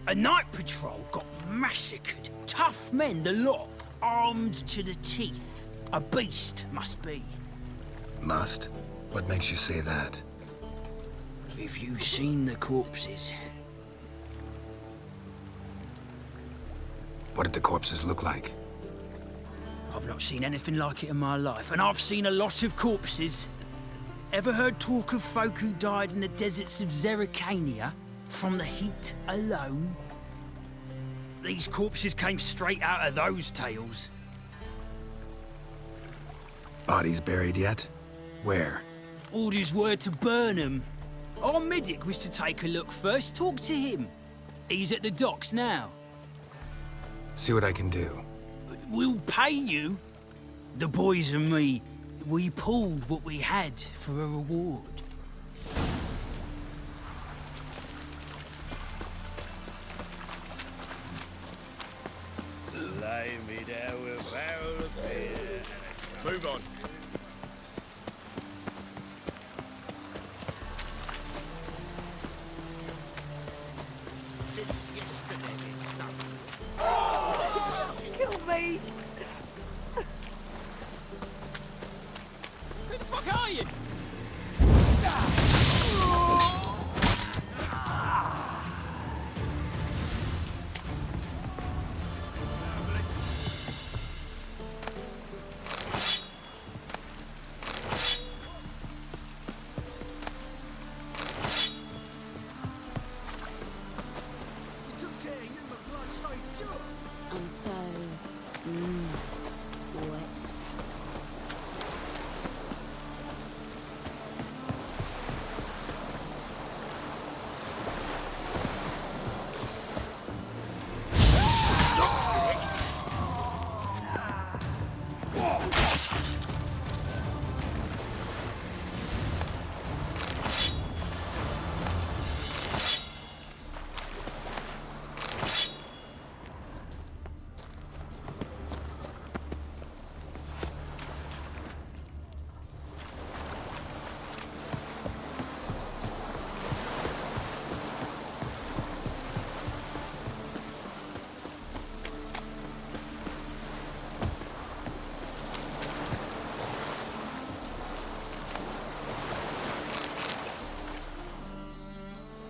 a night patrol got massacred. Tough men, the lot, armed to the teeth. A beast, must be. Must? What makes you say that? Have you seen the corpses? What did the corpses look like? I've not seen anything like it in my life, and I've seen a lot of corpses. Ever heard talk of folk who died in the deserts of Zerrikania from the heat alone? These corpses came straight out of those tales. Bodies buried yet? Where? Orders were to burn them. Our medic was to take a look first, talk to him. He's at the docks now. See what I can do. We'll pay you. The boys and me, we pulled what we had for a reward. Lay me down with a barrel of beer. Move on. Since yesterday it's started. Kill me! Who the fuck are you? I'm so wet.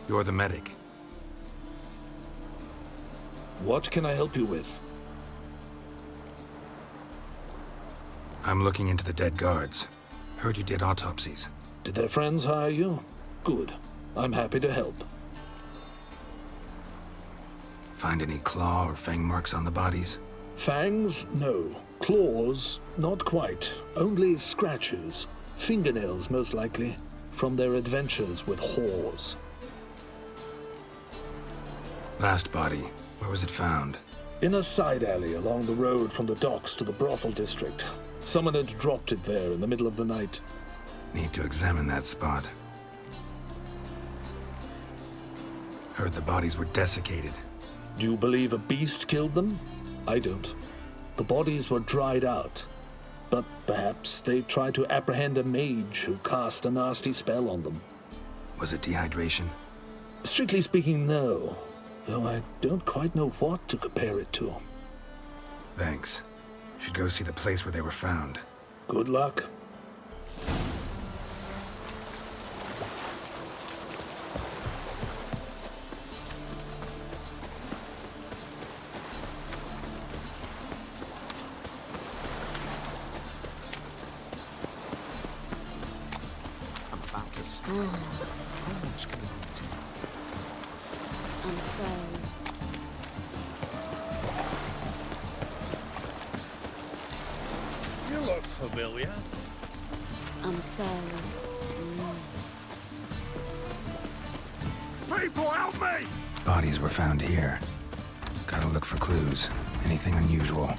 You're the medic. What can I help you with? I'm looking into the dead guards. Heard you did autopsies. Did their friends hire you? Good. I'm happy to help. Find any claw or fang marks on the bodies? Fangs? No. Claws? Not quite. Only scratches. Fingernails, most likely. from their adventures with whores. Last body, where was it found? In a side alley along the road from the docks to the brothel district. Someone had dropped it there in the middle of the night. Need to examine that spot. Heard the bodies were desiccated. Do you believe a beast killed them? I don't. The bodies were dried out. But perhaps they tried to apprehend a mage who cast a nasty spell on them. Was it dehydration? Strictly speaking, no. Though I don't quite know what to compare it to. Thanks. Should go see the place where they were found. Good luck. I'm about to sleep. How much can I take? I'm sorry. You look familiar. I'm sorry. People, help me! Bodies were found here. Gotta look for clues. Anything unusual.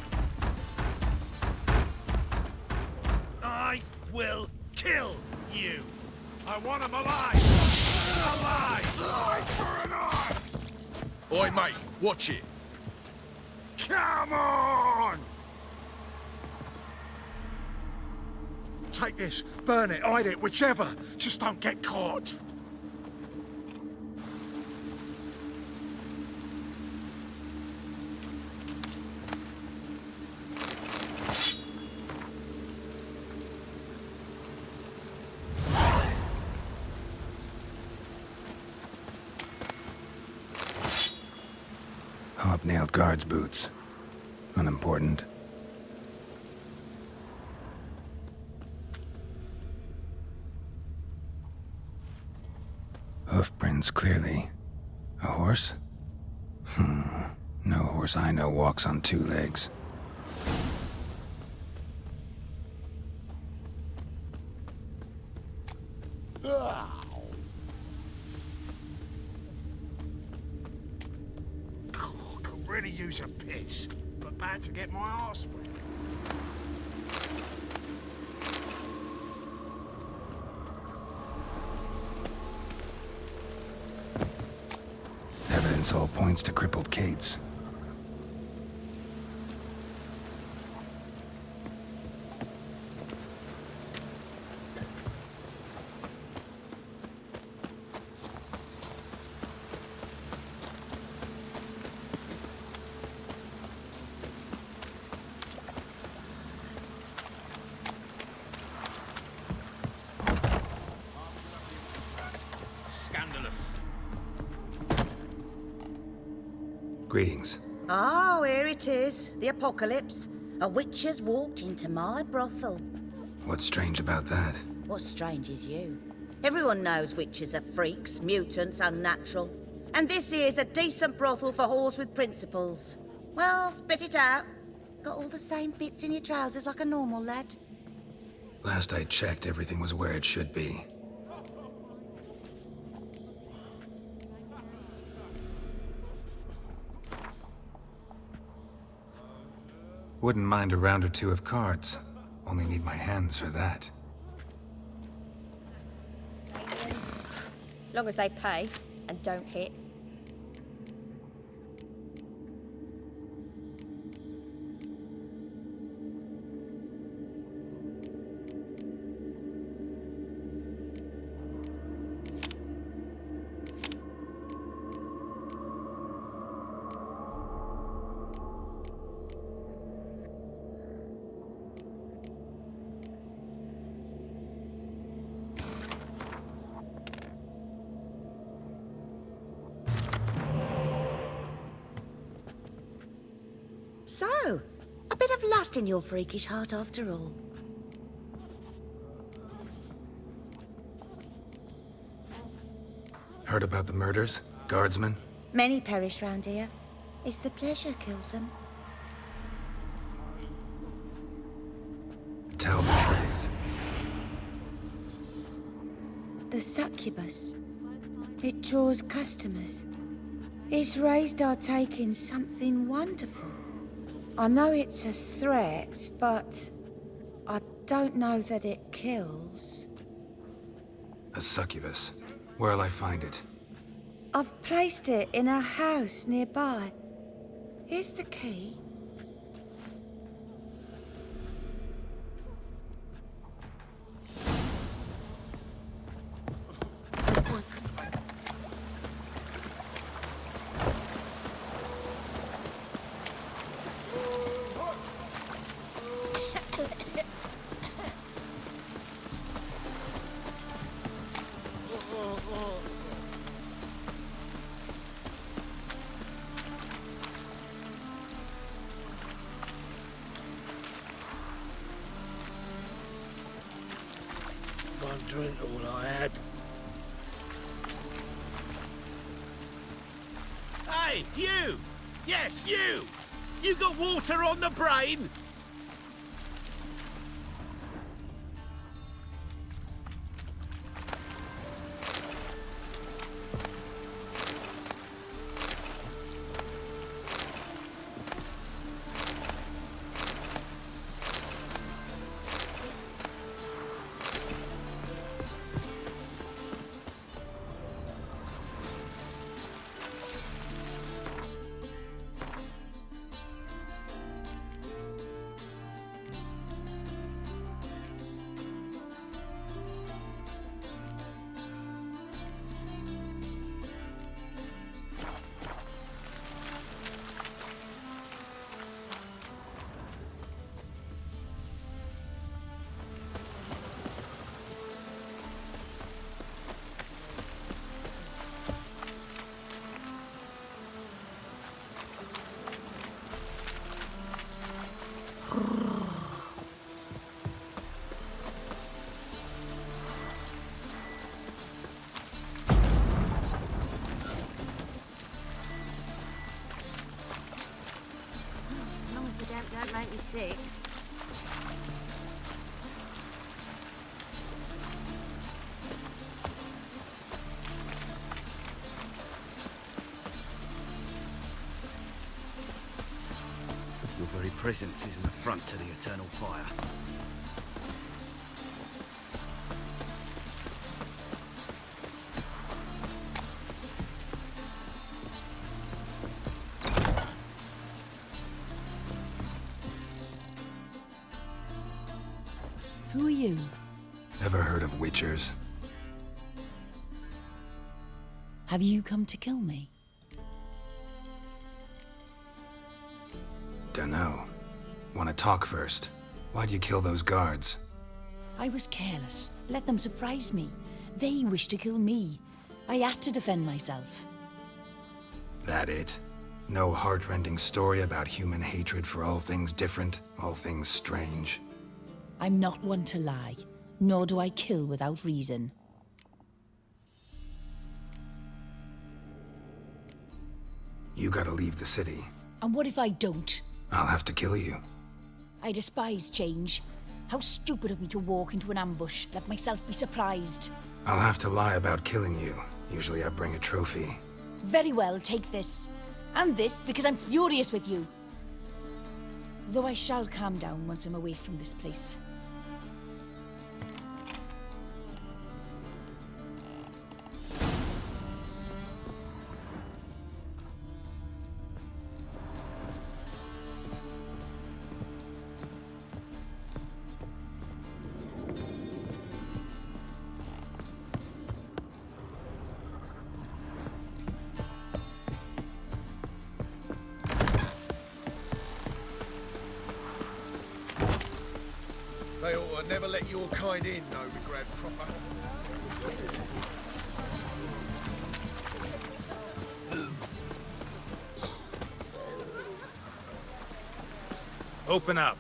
I will kill you. I want him alive. Alive! Eye for an eye! Oi, mate, watch it. Come on! Take this, burn it, hide it, whichever. Just don't get caught. Hobnailed guards' boots. Unimportant. Hoof prints, clearly. A horse? No horse I know walks on two legs. Could really use a piss, but bad to get my arse wet. Evidence all points to crippled Kate's. Scandalous. Greetings. Oh, here it is. The apocalypse. A witch has walked into my brothel. What's strange about that? What's strange is you. Everyone knows witches are freaks, mutants, unnatural. And this here's a decent brothel for whores with principles. Well, spit it out. Got all the same bits in your trousers like a normal lad. Last I checked, everything was where it should be. Wouldn't mind a round or two of cards. Only need my hands for that. Long as they pay and don't hit. So, a bit of lust in your freakish heart after all. Heard about the murders? Guardsmen? Many perish round here. It's the pleasure kills them. Tell the truth. The The succubus. It draws customers. Its raised are taking something wonderful. I know it's a threat, but I don't know that it kills. A succubus. Where'll I find it? I've placed it in a house nearby. Here's the key. One drink all I had. Hey, you! Yes, you! You got water on the brain? Don't make me sick. Your very presence is an affront to the eternal fire. Who are you? Ever heard of witchers? Have you come to kill me? Dunno. Wanna talk first? Why'd you kill those guards? I was careless. Let them surprise me. They wished to kill me. I had to defend myself. That it? No heart-rending story about human hatred for all things different, all things strange? I'm not one to lie, nor do I kill without reason. You gotta leave the city. And what if I don't? I'll have to kill you. I despise change. How stupid of me to walk into an ambush, let myself be surprised. I'll have to lie about killing you. Usually I bring a trophy. Very well, take this. And this, because I'm furious with you. Though I shall calm down once I'm away from this place. They ought to never let your kind in, Novigrad proper. Open up.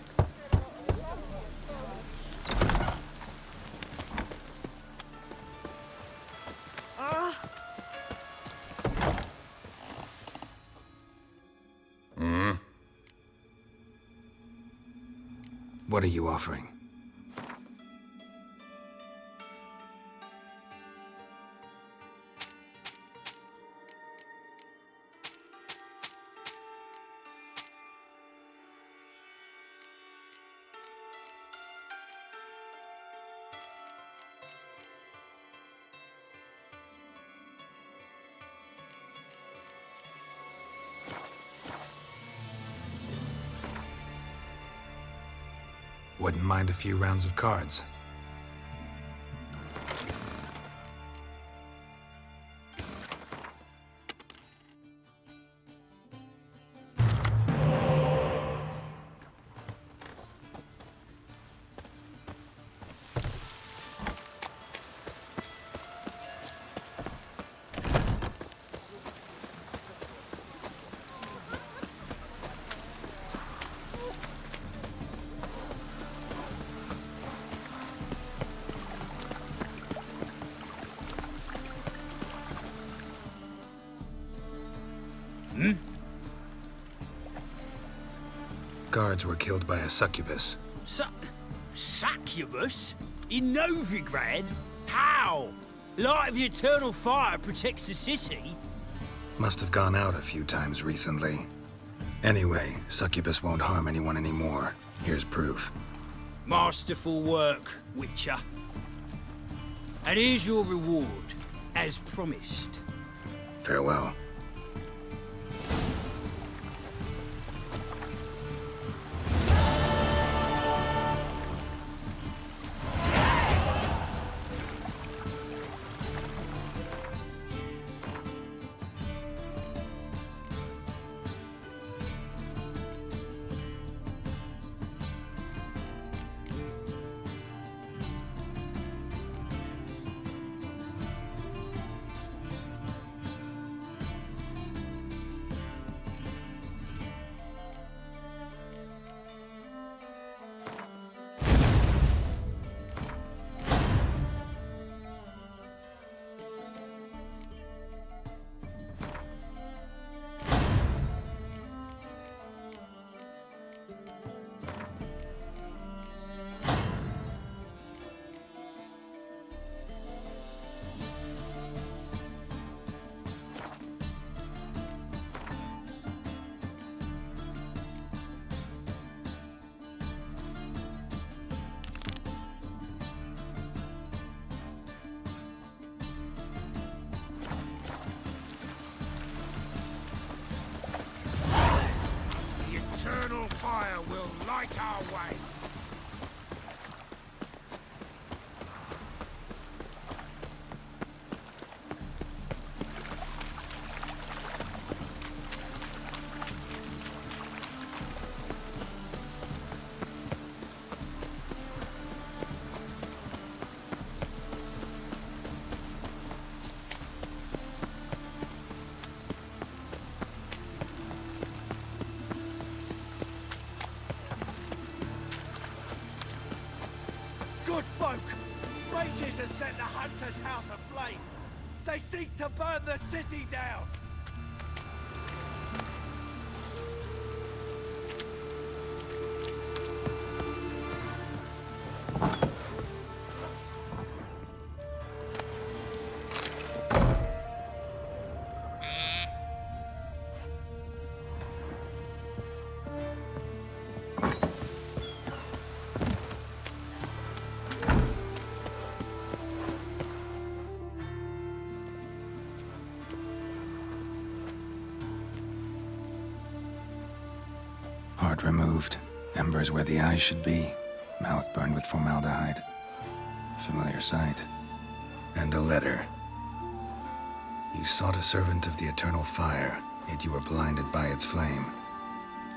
What are you offering? Wouldn't mind a few rounds of cards. Guards were killed by a succubus. Succubus? In Novigrad? How? Light of the Eternal Fire protects the city? Must have gone out a few times recently. Anyway, succubus won't harm anyone anymore. Here's proof. Masterful work, Witcher. And here's your reward, as promised. Farewell. Eternal fire will light our way. Good folk! Mages have set the Hunter's house aflame! They seek to burn the city down! Heart removed, embers where the eyes should be, mouth burned with formaldehyde. Familiar sight. And a letter. You sought a servant of the eternal fire, yet you were blinded by its flame.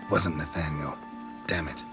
Wasn't Nathaniel. Damn it.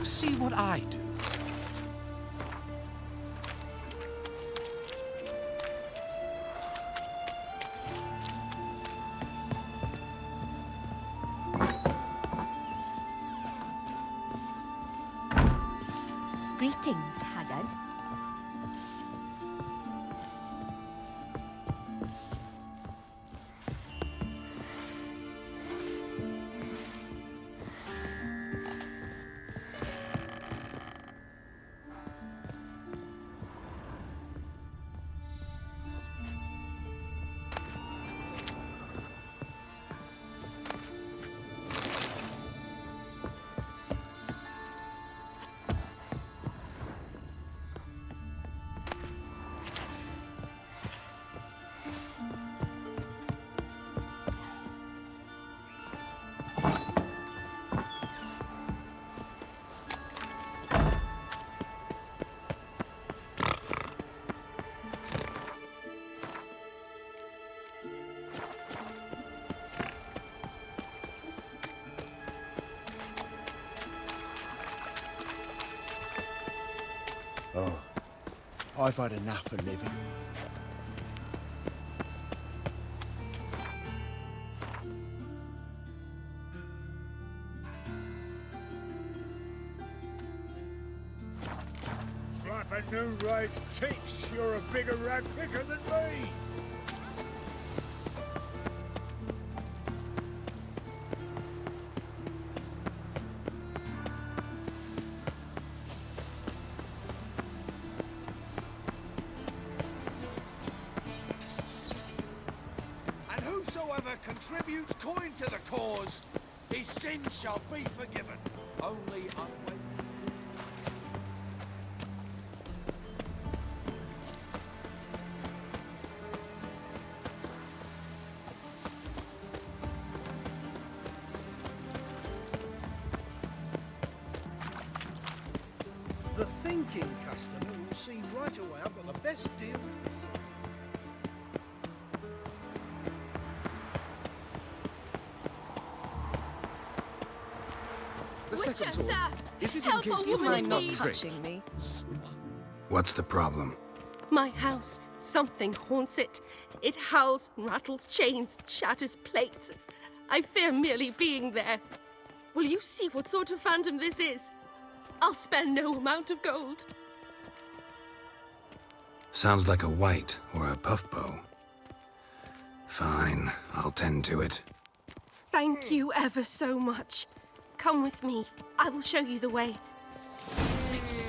you see what I do? Greetings, Haggard. Oh, I've had enough of living. Slap a new raised teats. You're a bigger rag picker than me. And whosoever contributes coin to the cause, his sins shall be forgiven. Only unwavering. The thinking customer will see right away I've got the best deal. The second Witcher, sword. sir! Is it in Help case a the woman first in not need. tricked? Touching me. What's the problem? My house. Something haunts it. It howls, rattles chains, shatters plates. I fear merely being there. Will you see what sort of phantom this is? I'll spare no amount of gold. Sounds like a white or a puff bow. Fine, I'll tend to it. Thank you ever so much. Come with me. I will show you the way.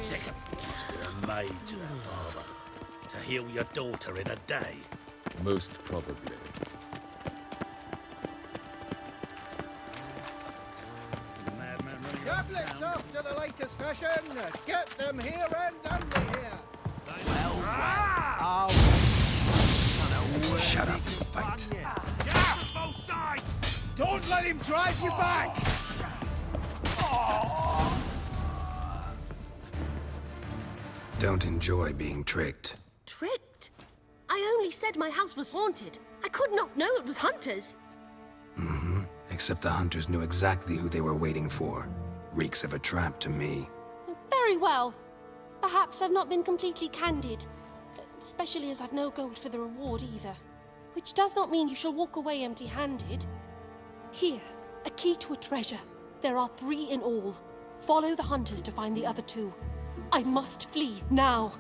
Second must be a maid to her father. To heal your daughter in a day. Most probably. Goblets off to the latest fashion. Get them here and only here. Shut up and fight. Get out from both sides! Don't let him drive you back! Don't enjoy being tricked. Tricked? I only said my house was haunted. I could not know it was hunters. Mm-hmm. Except the hunters knew exactly who they were waiting for. Reeks of a trap to me. Very well. Perhaps I've not been completely candid. Especially as I've no gold for the reward either. Which does not mean you shall walk away empty-handed. Here, a key to a treasure. There are 3 in all. Follow the hunters to find the other 2. I must flee now.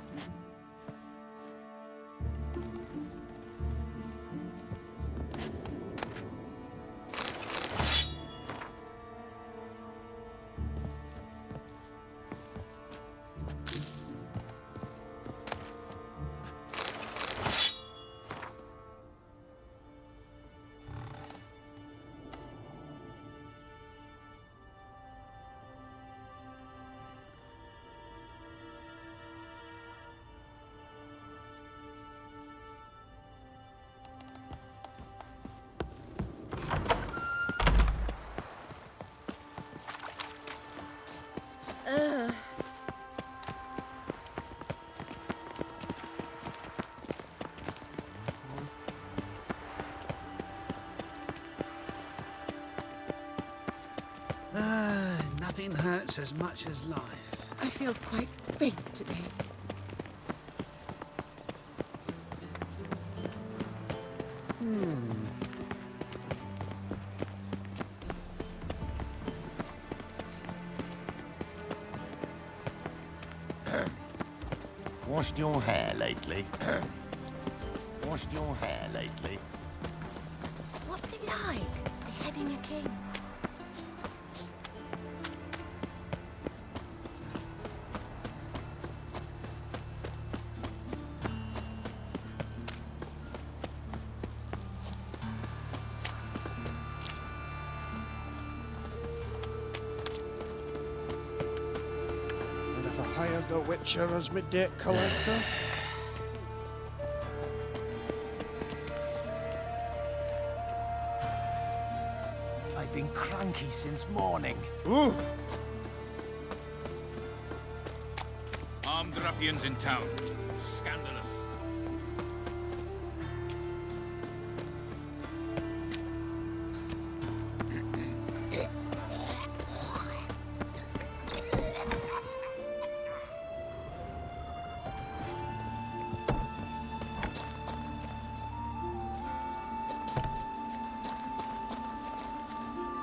Nothing hurts as much as life. I feel quite faint today. Washed your hair lately? Washed your hair lately? What's it like, beheading a king? And if I hired a witcher as my debt collector? I've been cranky since morning. Ooh! Armed ruffians in town. Scandalous.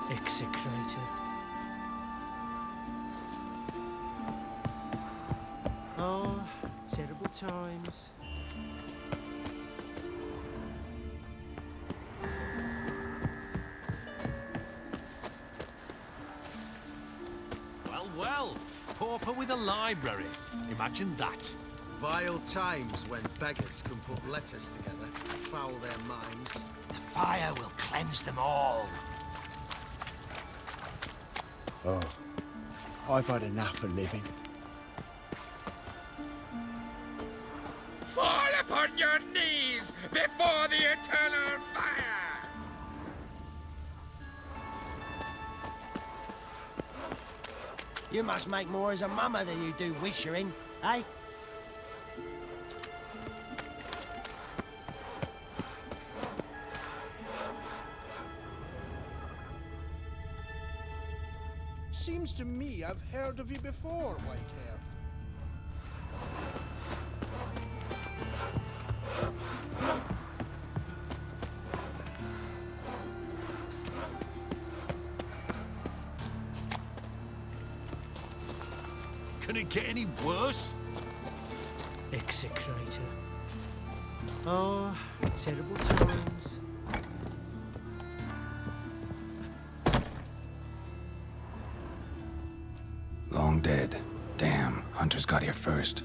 Execrator. Oh, terrible times. Well, well. Pauper with a library. Imagine that. Vile times when beggars can put letters together, foul their minds. The fire will cleanse them all. Oh, I've had enough of living. Fall upon your knees before the eternal fire! You must make more as a mama than you do wishering, eh? Seems to me I've heard of you before, Whitehair. Can it get any worse? Execrator. Oh, terrible times. Long dead. Damn, Hunter's got here first.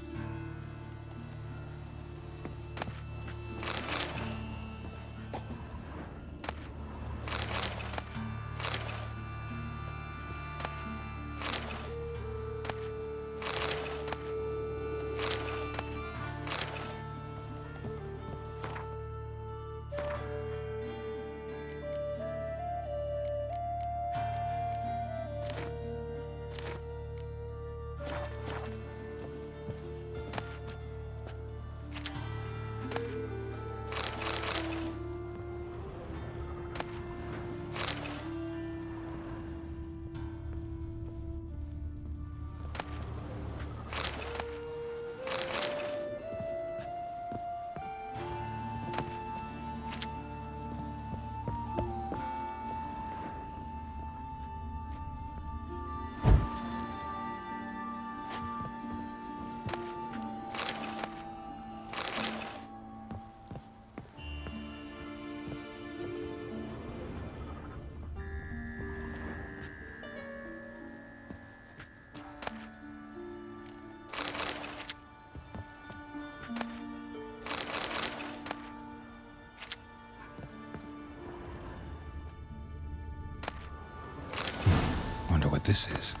Wonder what this is.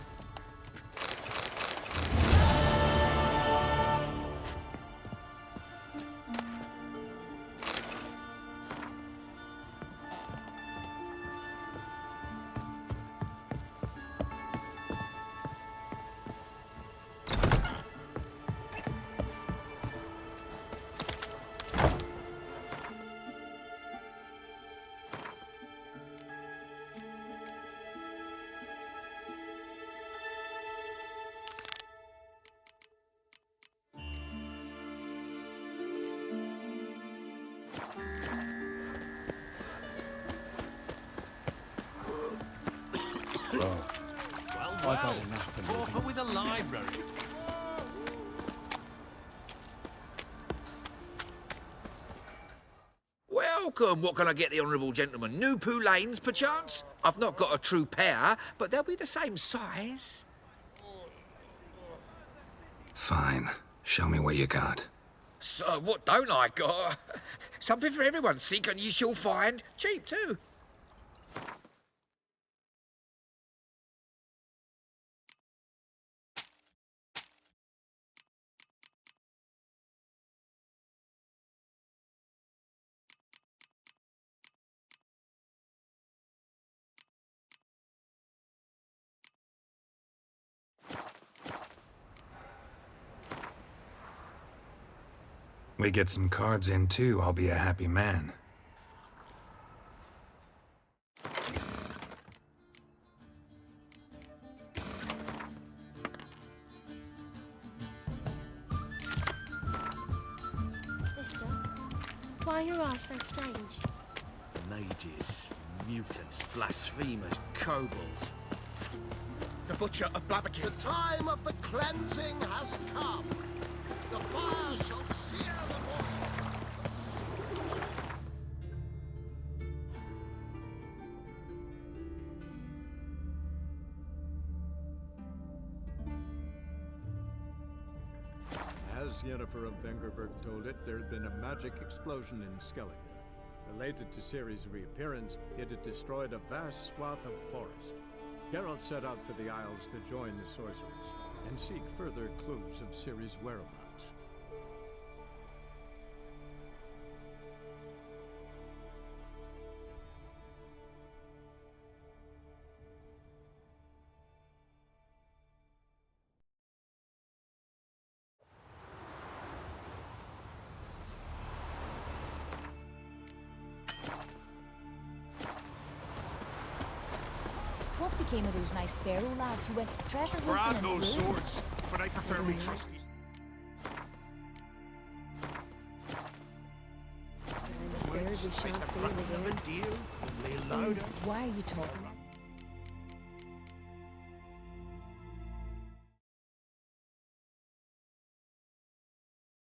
had enough and Pauper with a library. Welcome. What can I get the honourable gentleman? New Poulaines, perchance? I've not got a true pair, but they'll be the same size. Fine. Show me what you got. So, what don't I got? Something for everyone. Seek and ye shall find. Cheap, too. We get some cards in too, I'll be a happy man. Mister, why are your eyes so strange? Mages, mutants, blasphemers, kobolds. The Butcher of Blaviken. The time of the cleansing has come. The fire shall sear the void. As Yennefer of Vengerberg told it, there had been a magic explosion in Skellige. Related to Ciri's reappearance, it had destroyed a vast swath of forest. Geralt set out for the Isles to join the sorcerers and seek further clues of Ciri's whereabouts. What became of those nice Barrow lads who went treasure hunting Brand in those the swords, but I prefer me trusty. I'm afraid we shan't see him again. Deal, only louder. Why are you talking?